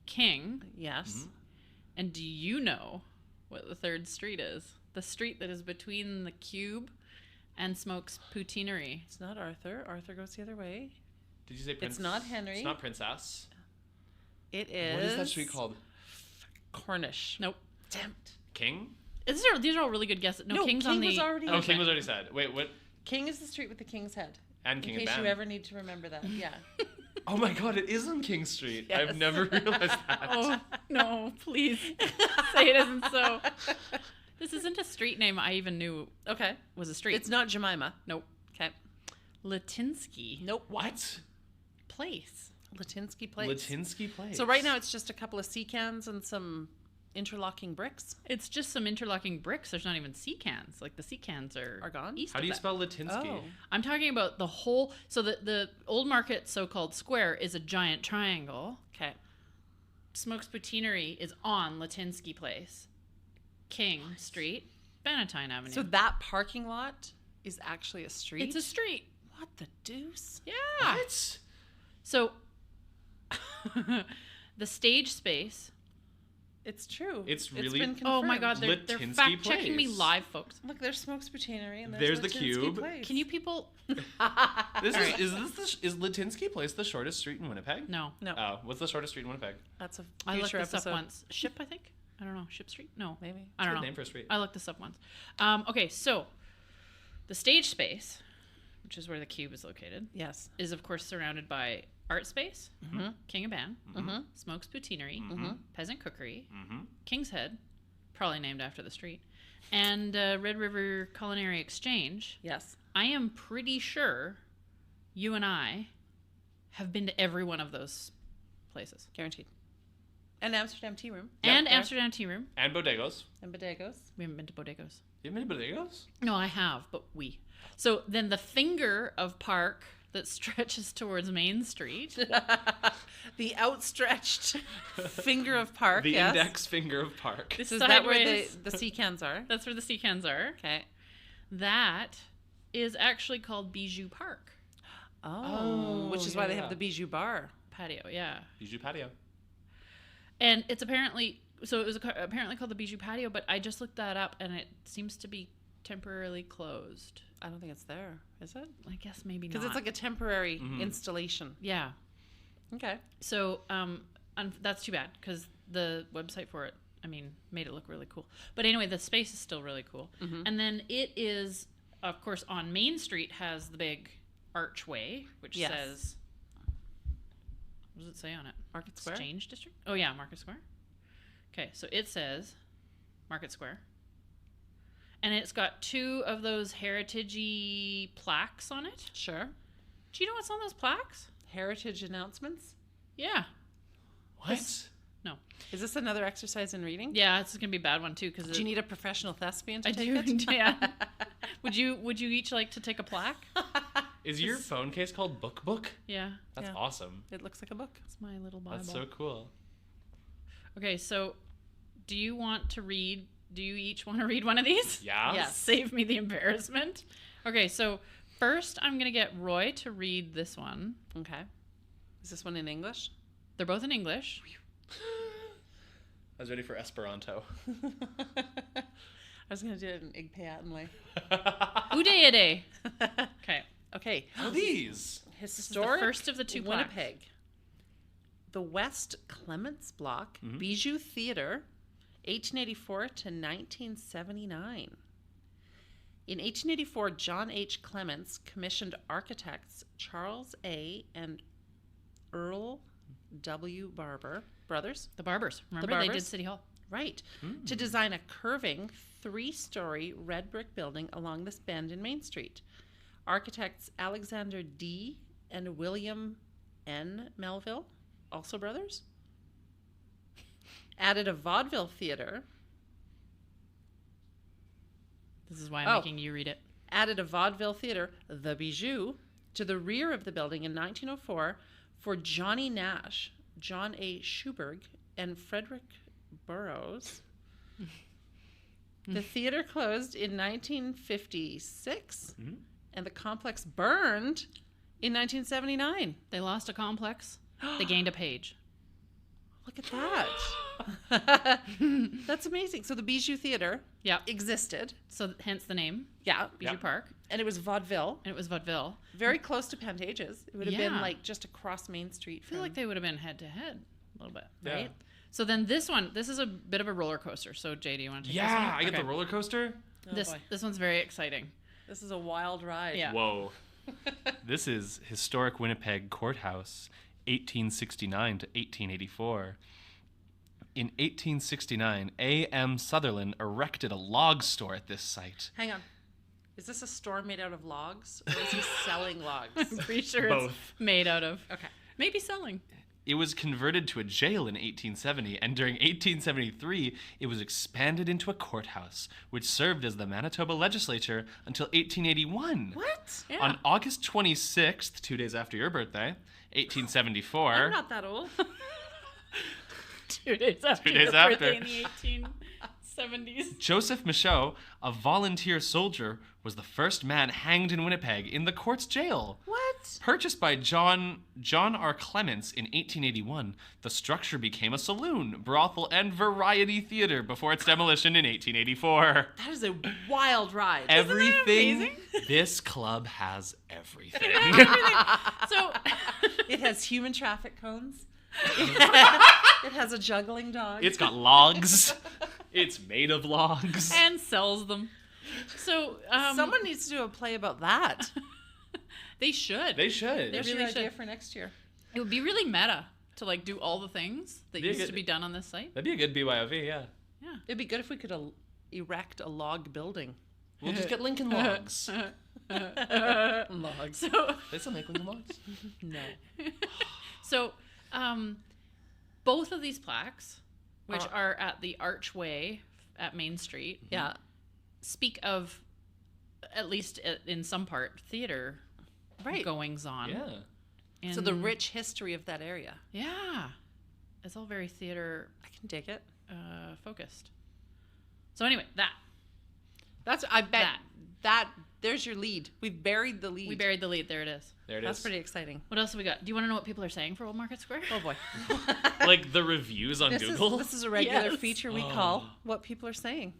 King, Yes. and do you know what the third street is? The street that is between the Cube and Smoke's Poutineery. It's not Arthur. Arthur goes the other way. Did you say Prince? It's not Henry. It's not Princess. It is. What is that street called? Cornish. Nope. Damn it. King? These are all really good guesses. No, King's King on the. was already. Oh, King was already said. Wait, what? King is the street with the king's head. And In King case and you Ban. ever need to remember that. Yeah. Oh my God! It is on King Street. Yes. I've never realized that. Oh no! Please say it isn't so. This isn't a street name I even knew Okay. was a street. It's not Jemima. Nope. Okay. Latinsky Nope. What? Place. Latinsky Place. Latinsky Place. So right now it's just a couple of sea cans and some interlocking bricks. It's just some interlocking bricks. There's not even sea cans. The sea cans are gone? East How of do you that. spell Latinsky? Oh. I'm talking about the whole. So the Old Market so-called square is a giant triangle. Okay. Smoke's Poutineery is on Latinsky Place, King Street, Bannatyne Avenue. So that parking lot is actually a street? it's a street. What the deuce? Yeah. What? So the stage space. It's true. It's really- been Oh my confirmed. God, they're Latinsky fact checking me Place. live, folks. Look, there's Smoke's Poutineery and There's the Latinsky Cube. Place. Can you people? This All is right. is Latinsky Place the shortest street in Winnipeg? No, No, Oh, what's the shortest street in Winnipeg? that's a I looked future this episode. up once. Ship, I think. I don't know. Ship Street? No, Maybe. I don't Good know. name for a street. I looked this up once. Okay, so the stage space which is where the Cube is located, Yes. is of course surrounded by Art Space, Mm-hmm. King of Ban, Mm-hmm. Smoke's Poutineery, Mm-hmm. Peasant Cookery, Mm-hmm. King's Head, probably named after the street, and Red River Culinary Exchange. Yes. I am pretty sure you and I have been to every one of those places. Guaranteed. And Amsterdam Tea Room. And There. Amsterdam Tea Room. And bodegas. And Bodegos. We haven't been to Bodegos. You haven't been to bodegas? No, I have, but we. So then the finger of park that stretches towards Main Street. The outstretched finger of park. The yes. index finger of park. This Is that where sideways- the sea cans are? That's where the sea cans are. Okay. That is actually called Bijou Park Oh, which is why they yeah. have the Bijou Bar. patio. Yeah. Bijou patio. And it's apparently, so it was apparently called the Bijou Patio, but I just looked that up and it seems to be temporarily closed. I don't think it's there, is it? I guess maybe not. Because it's like a temporary Mhm. installation. Yeah. Okay. So that's too bad because the website for it, I mean, made it look really cool. But anyway, the space is still really cool. Mhm. And then it is, of course, on Main Street has the big archway, which Yes. says, what does it say on it? Market Square. Exchange District? Oh, yeah, Market Square. Okay, so it says Market Square. And it's got 2 of those heritage-y plaques on it. Sure. Do you know what's on those plaques? Heritage announcements. Yeah. What? No. Is this another exercise in reading? Yeah, it's going to be a bad one, too. Cause Do you need a professional thespian to I take do, it? yeah. Would you each like to take a plaque? Is your phone case called Book? Yeah, That's Yeah. awesome. It looks like a book. it's my little Bible. That's so cool. Okay, so do you each want to read one of these? Yeah? Yes. Save me the embarrassment. Okay, so first I'm going to get Roy to read this one. Okay. Is this one in English? They're both in English. I was ready for Esperanto. I was going to do it in Igpayatanle. Udayade. Okay. Okay. What are these? Historic first of the 2 plaques. Winnipeg. The West Clements Block, Mhm. Bijou Theatre, 1884 to 1979. In 1884, John H. Clements commissioned architects Charles A. and Earl W. Barber, brothers, The Barbers. Remember they did Barbers? City Hall. right, to design a curving 3-story red brick building along this bend in Main Street. Architects Alexander D. and William N. Melville, also brothers, added a vaudeville theater. This is why I'm Oh. making you read it. Added a vaudeville theater, the Bijou, to the rear of the building in 1904 for Johnny Nash, John A. Schuberg, and Frederick Burroughs. The theater closed in 1956, and the complex burned in 1979. They lost a complex. They gained a page. Look at that. That's amazing. So the Bijou Theater Yeah. existed. So hence the name, Yeah. Bijou Yep. Park. And it was vaudeville. And it was vaudeville. Very close to Pantages. It would have been Yeah. like just across Main Street. I feel like they would have been head to head a little bit. Yeah. Right? So then this is a bit of a roller coaster. So Jay, do you want to take this Yeah, one? I get Okay. the roller coaster. Oh, This boy. this one's very exciting. This is a wild ride. Yeah. Whoa. This is Historic Winnipeg Courthouse, 1869 to 1884. In 1869, A.M. Sutherland erected a log store at this site. Hang on. Is this a store made out of logs? Or is he selling logs? I'm pretty sure Both. it's made out of. Okay. Maybe selling. It was converted to a jail in 1870, and during 1873, it was expanded into a courthouse, which served as the Manitoba legislature until 1881. What? Yeah. On August 26th, 2 days after your birthday, 1874. I'm not that old. 2 days after 2 days your after. birthday in the 1870s. Joseph Michaud, a volunteer soldier, was the first man hanged in Winnipeg in the court's jail. What? Purchased by John R. Clements in 1881, the structure became a saloon, brothel, and variety theater before its demolition in 1884. That is a wild ride. Everything. amazing? This club has everything. So It has human traffic cones. It has a juggling dog. It's got logs. It's made of logs. and sells them. So Someone needs to do a play about that. They should. They should. There's really your idea should. for next year. It would be really meta to like do all the things that Be a used good- to be done on this site. That'd be a good BYOV, yeah. Yeah. It'd be good if we could erect a log building. We'll just get Lincoln logs. Logs. So They still make Lincoln logs? No. So, both of these plaques, which are at the archway at Main Street, Yeah. speak of, at least in some part, theater Right. goings on. Yeah. So the rich history of that area. Yeah. It's all very theater I can dig it. focused. So anyway, That's, I bet that there's your lead. We've buried the lead. we buried the lead. There it is. There it That's is. pretty exciting. What else have we got? Do you want to know what people are saying for Old Market Square? Oh boy. Like the reviews on Google. This is a regular Yes. feature we call what people are saying.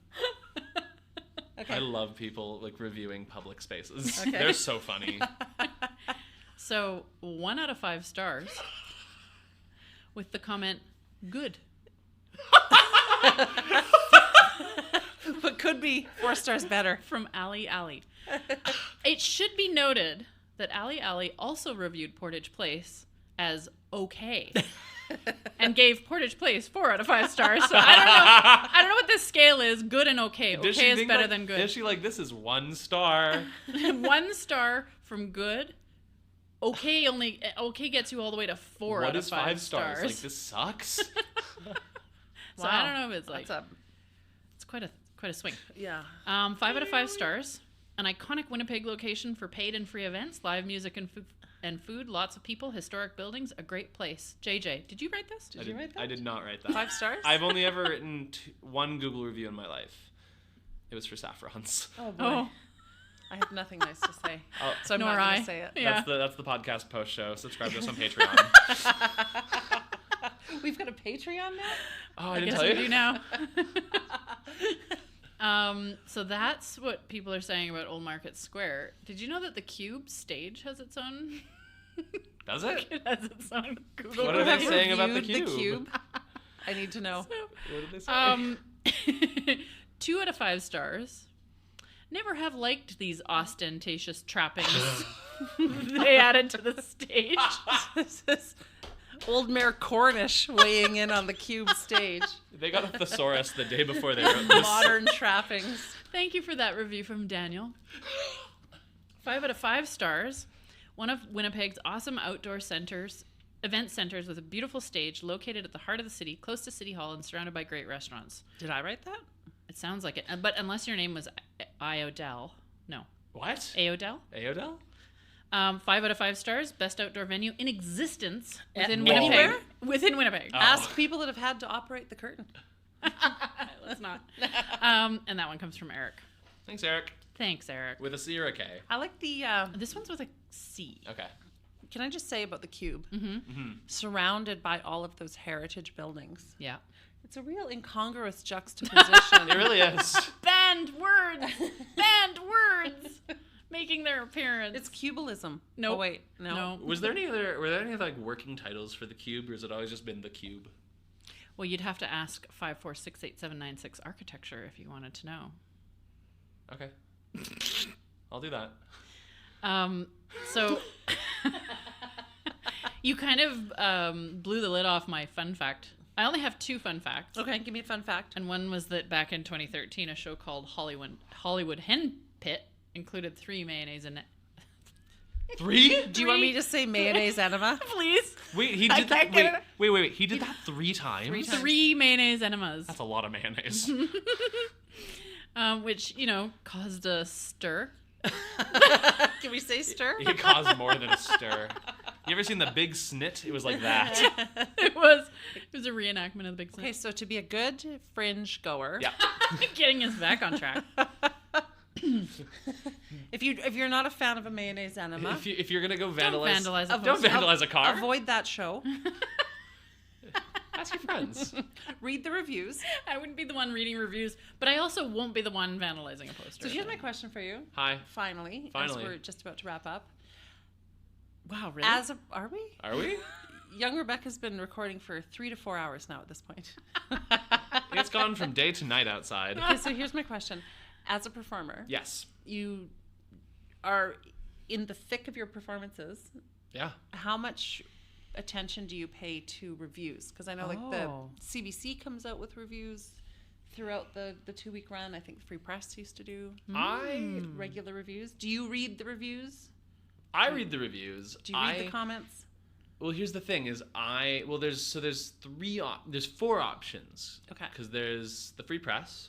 Okay. I love people like reviewing public spaces. Okay. They're so funny. So 1 out of 5 stars with the comment, good. But could be 4 stars better. From Ali Ali. It should be noted that Ali Ali also reviewed Portage Place as okay. And gave Portage Place 4 out of 5 stars. So I don't know what this scale is. Good and okay. Does she Okay is think, better like- than good. Is she like, this is 1 star? 1 star from good. Okay gets you all the way to 4 What out of is 5 5 stars? stars. Like, this sucks? So I don't know if it's like That's it's quite a swing. yeah. 5 out of 5 stars. An iconic Winnipeg location for paid and free events, live music and food, lots of people, historic buildings, a great place. JJ, did you write this? Did you write that? I did not write that. 5 stars? I've only ever written 1 Google review in my life. It was for Saffrons. Oh boy. Oh, I have nothing nice to say. Oh, So I'm nor not I. going to say it. Yeah. that's the podcast post show. Subscribe to us on Patreon. We've got a Patreon now? Oh, I I didn't guess tell we you. do now. So that's what people are saying about Old Market Square. Did you know that the Cube stage has its own? Does it? It has its own Google. What are they Have review. saying about the reviewed Cube? I need to know. What did they say? 2 out of 5 stars. Never have liked these ostentatious trappings they added to the stage. This is Old Mayor Cornish weighing in on the Cube stage. They got a thesaurus the day before they wrote this. Modern trappings. Thank you for that review from Daniel. 5 out of 5 stars. One of Winnipeg's awesome outdoor event centers with a beautiful stage located at the heart of the city, close to City Hall and surrounded by great restaurants. Did I write that? It sounds like it. But unless your name was Iodell. No. What? Aodell? Aodell? 5 out of 5 stars. Best outdoor venue in existence within Anywhere? Winnipeg. Within Winnipeg. Oh. Ask people that have had to operate the curtain. Let's not. And that one comes from Eric. Thanks, Eric. Thanks, Eric. With a C or a K? I like the... This one's with a C. Okay. can I just say about the Cube? Mm-hmm. Surrounded by all of those heritage buildings. Yeah. It's a real incongruous juxtaposition. It really is. Banned words! Banned words! Making their appearance. It's cubalism. Nope. Oh, wait. No. Were there any other like working titles for the Cube, or has it always just been the Cube? Well, you'd have to ask 5468796 architecture if you wanted to know. Okay. I'll do that. So you kind of blew the lid off my fun fact. I only have 2 fun facts. Okay, give me a fun fact. And one was that back in 2013, a show called Hollywood Hen Pit included 3 mayonnaise and 3? Do you want me to say mayonnaise enema? please. Wait, he I did that. can't get it. Wait. He did that 3 times. 3 times. 3 mayonnaise enemas. That's a lot of mayonnaise. Which, caused a stir. Can we say stir? It caused more than a stir. You ever seen the Big Snit? It was like that. It was a reenactment of the Big Okay, Snake. so to be a good fringe goer, Yeah. Getting us back on track. if you're not a fan of a mayonnaise enema, If you're gonna go vandalize, vandalize a don't poster. vandalize a car. avoid that show. Ask your friends. Read the reviews. I wouldn't be the one reading reviews, but I also won't be the one vandalizing a poster. So here's my question for you. Hi. Finally, as we're just about to wrap up. Wow, really? Are we? Are we? Young Rebecca's been recording for 3 to 4 hours now at this point. It's gone from day to night outside. Okay, so here's my question. As a performer, Yes. you are in the thick of your performances, Yeah. how much attention do you pay to reviews? Because I know like the Oh. CBC comes out with reviews throughout the 2-week run. I think the Free Press used to do regular reviews. Do you read the reviews? I read the reviews. Do you read the comments? Well, here's the thing: there's four options. Okay. Because there's the Free Press,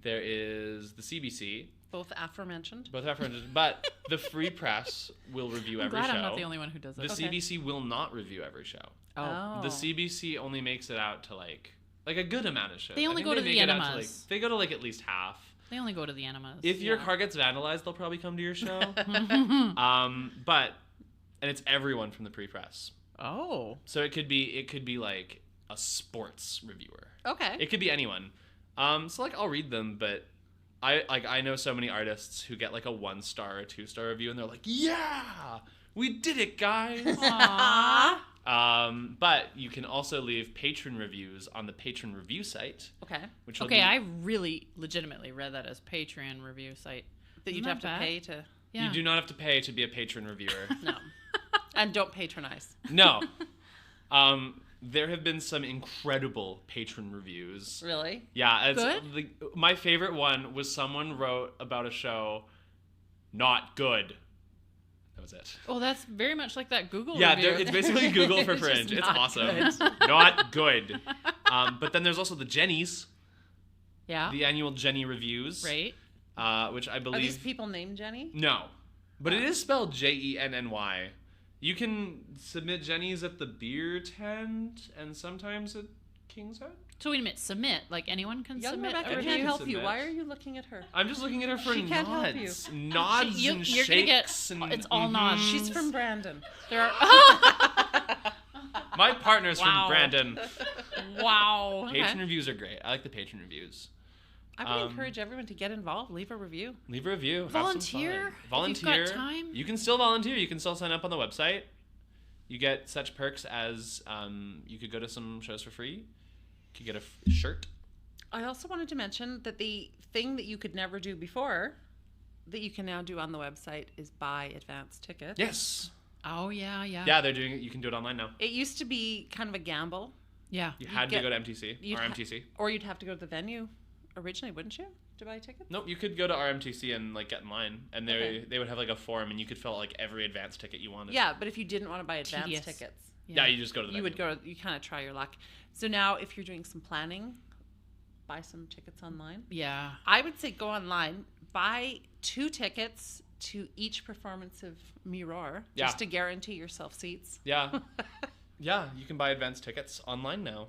there is the CBC, Both aforementioned. both aforementioned, but the Free Press will review I'm every glad show. I'm not the only one who does The it. Okay. CBC will not review every show. Oh. The CBC only makes it out to like a good amount of shows. They only I think go to the make it out enemas. they go to like at least half. They only go to the enemas. If your Yeah. car gets vandalized, they'll probably come to your show. And it's everyone from the pre-press. Oh. So it could be like a sports reviewer. Okay. It could be anyone. So like I'll read them, but I know so many artists who get like a 1-star or 2-star review and they're like, yeah, we did it, guys. Aww. But you can also leave patron reviews on the patron review site. Okay. Which will Okay, be, I really legitimately read that as Patreon review site. That you'd Isn't have that to bad? pay to. Yeah. You do not have to pay to be a patron reviewer. No. And don't patronize. No. There have been some incredible patron reviews. Really? Yeah, Good? My favorite one was someone wrote about a show, not good. That was it. Oh, that's very much like that Google Yeah, review. it's basically Google for It's just Fringe. It's not awesome. good. Not good. But then there's also the Jennies, Yeah. the annual Jenny reviews, Right. which I Are believe. these people named Jenny? No, but it is spelled Jenny. You can submit Jennies at the beer tent and sometimes at King's Head. So wait a minute. Submit. Like anyone can Young submit Rebecca a Everyone can't review? can help you. submit. Why are you looking at her? I'm just looking at her for She can't help you. nods. Nods You- and you're gonna get- shakes. And, it's all nods. She's from Brandon. There are. My partner's Wow. from Brandon. Wow. Okay. Patron reviews are great. I like the patron reviews. I would Um, encourage everyone to get involved. Leave a review. Leave a review. Have Volunteer? some fun. If you've Volunteer. got time. You can still volunteer. You can still sign up on the website. You get such perks as you could go to some shows for free. You could get a shirt. I also wanted to mention that the thing that you could never do before that you can now do on the website is buy advance tickets. Yes. Oh yeah, yeah. Yeah, they're doing it. You can do it online now. It used to be kind of a gamble, Yeah. You had get- to go to MTC you'd or ha- MTC. or you'd have to go to the venue originally, wouldn't you, to buy tickets? Nope, you could go to RMTC and like get in line, and Okay. they would have like a form, and you could fill out like every advance ticket you wanted. Yeah, but if you didn't want to buy advance Tedious. tickets, Yeah, you just go to the you venue. would you kind of try your luck. So now if you're doing some planning, buy some tickets online. Yeah. I would say go online, buy 2 tickets to each performance of Mirror, Yeah. just to guarantee yourself seats. Yeah. Yeah, you can buy advance tickets online now.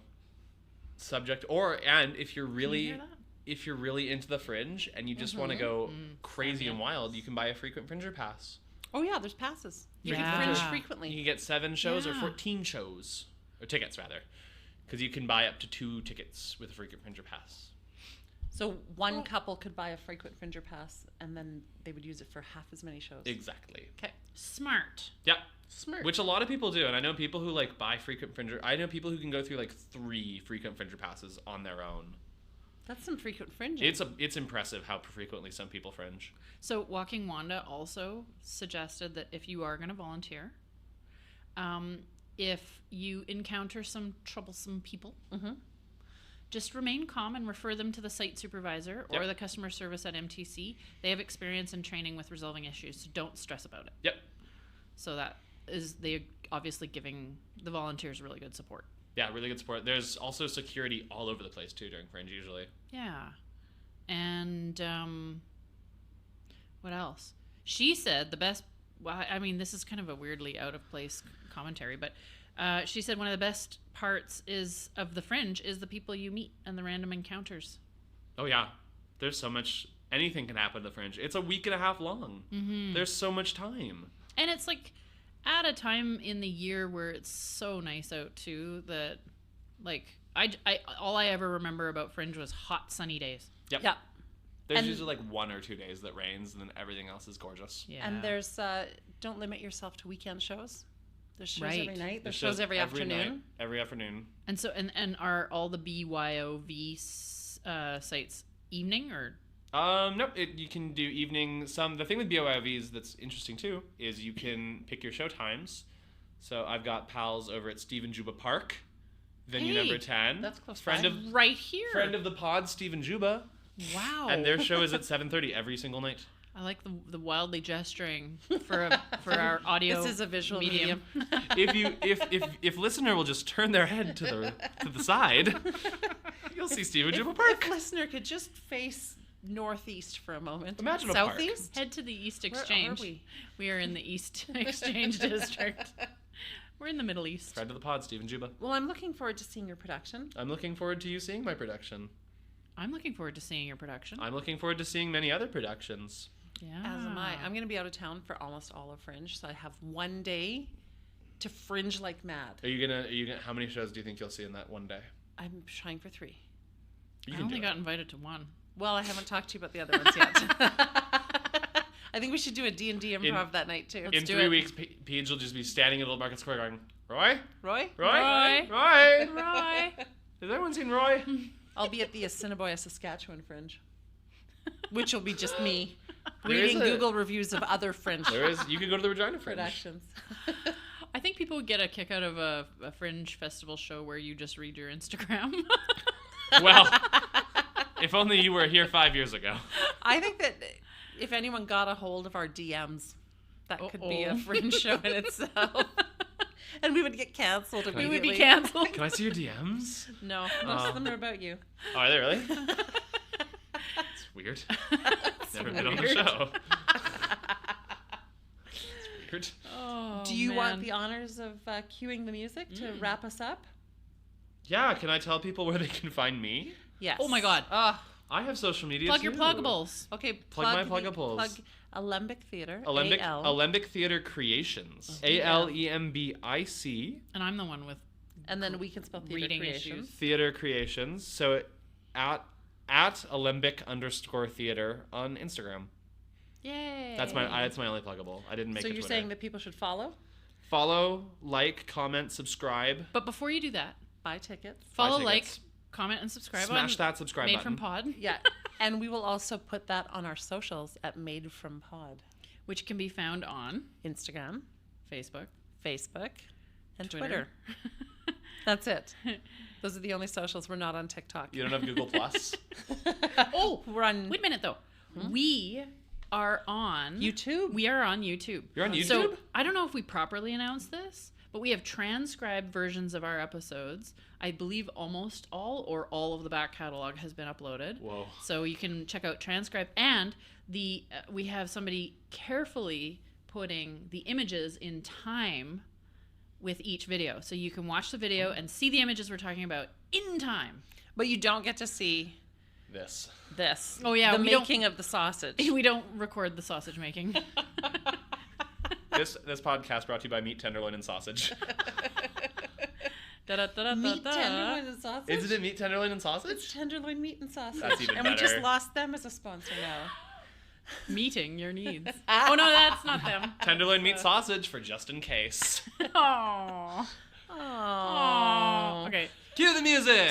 Subject and if you're Can you really hear that? if you're really into the Fringe and you just want to go crazy and wild, you can buy a frequent Fringer pass. Oh yeah, there's passes. You Yeah. can fringe You frequently. can get 7 shows or Yeah. 14 shows or tickets rather, because you can buy up to 2 tickets with a frequent Fringer pass. So one couple could buy a frequent Fringer pass, and then they would use it for half as many shows. Exactly. Okay, Smart. Yeah. smart. Which a lot of people do, and I know people who like buy frequent Fringer. I know people who can go through like 3 frequent Fringer passes on their own. That's some frequent fringing. It's impressive how frequently some people fringe. So Walking Wanda also suggested that if you are going to volunteer, if you encounter some troublesome people, just remain calm and refer them to the site supervisor or Yep. the customer service at MTC. They have experience and training with resolving issues, so don't stress about it. Yep. So they obviously giving the volunteers really good support. Yeah, really good support. There's also security all over the place too during Fringe usually. Yeah. And what else? She said the best, well, I mean, this is kind of a weirdly out of place commentary, but she said one of the best parts of the Fringe is the people you meet and the random encounters. Oh yeah, there's so much. Anything can happen at the Fringe. It's a week and a half long. Mm-hmm. There's so much time. And it's like at a time in the year where it's so nice out too that like I all I ever remember about Fringe was hot sunny days. Yep. Yeah. There's And- usually like 1 or 2 days that rains, and then everything else is gorgeous. Yeah. And there's don't limit yourself to weekend shows. There's shows Right. every night. There's There's shows every afternoon. night, every afternoon. And so and are all the BYOV sites evening or Nope. You can do evening. The thing with BYOVs that's interesting too is you can pick your show times. So I've got pals over at Stephen Juba Park, venue Hey, number 10. that's close friend by. of Right here. friend of the pod, Stephen Juba, Wow. and their show is at 7:30 every single night. I like the wildly gesturing for our audio. This is a visual medium. If listener will just turn their head to the side, you'll see Stephen Juba Park. If listener could just face northeast for a moment. Imagine a park. Southeast? Head to the East Where are Exchange. we? We are in the East Exchange District. We're in the Middle East. Friend of the pod, Stephen Juba. Well, I'm looking forward to seeing your production. I'm looking forward to you seeing my production. I'm looking forward to seeing your production. I'm looking forward to seeing many other productions. Yeah. As am I. I'm going to be out of town for almost all of Fringe, so I have one day to fringe like mad. Are you gonna? How many shows do you think you'll see in that one day? I'm trying for 3. You I can only do got it. invited to one. Well, I haven't talked to you about the other ones yet. I think we should do a D&D improv that night too. In do 3 it. weeks, Paige will just be standing in Little Market Square going, Roy? Roy? Roy? Roy? Roy? Roy. Has anyone seen Roy? I'll be at the Assiniboia, Saskatchewan Fringe, which will be just me There is reading a- Google reviews of other Fringe You could go to the Regina Fringe. productions. I think people would get a kick out of a Fringe festival show where you just read your Instagram. Well, if only you were here 5 years ago. I think that if anyone got a hold of our DMs, that could be a Uh-oh. Fringe show in itself. And we would get canceled We immediately. would be canceled. Can I see your DMs? No, most of them are about you. Oh, are they really? It's weird. Never been on the weird. show. It's weird. Oh, Do you man. want the honors of cueing the music to wrap us up? Yeah, can I tell people where they can find me? Yes. Oh my God. Oh, I have social media Plug too. your pluggables. okay. Plug my pluggables. Plug Alembic Theater. Alembic, AL. Alembic Theater Creations. Yeah. ALEMBIC And I'm the one with And then we can spell theater reading creations. issues. Theater Creations. So at Alembic_theater on Instagram. Yay. That's my only pluggable. I didn't make So a you're Twitter. saying that people should follow, Follow, like, comment, subscribe. But before you do that, buy tickets. follow, Buy like, tickets. comment, and subscribe Smash on that subscribe Made button. from Pod, Yeah. And we will also put that on our socials at Made From Pod. which can be found on Instagram, Facebook, Facebook, and Twitter. Twitter. That's it. Those are the only socials. We're not on TikTok. You don't have Google Plus? Oh, We're on wait a minute though. We are on YouTube. We are on YouTube. You're on YouTube? So I don't know if we properly announced this, but we have transcribed versions of our episodes. I believe almost all or all of the back catalog has been uploaded. Whoa. So you can check out transcribe, and we have somebody carefully putting the images in time with each video, so you can watch the video and see the images we're talking about in time. But you don't get to see This. this. Oh, yeah, The we don't- making of the sausage. We don't record the sausage making. This podcast brought to you by Meat, Tenderloin, and Sausage. Meat, tenderloin, and sausage. Isn't it Meat, Tenderloin, and Sausage? It's tenderloin, meat, and sausage. That's even and we just better. lost them as a sponsor now. Meeting your needs. Oh no, that's not them. Tenderloin, meat, sausage for just in case. Oh. Aww. Okay. Cue the music!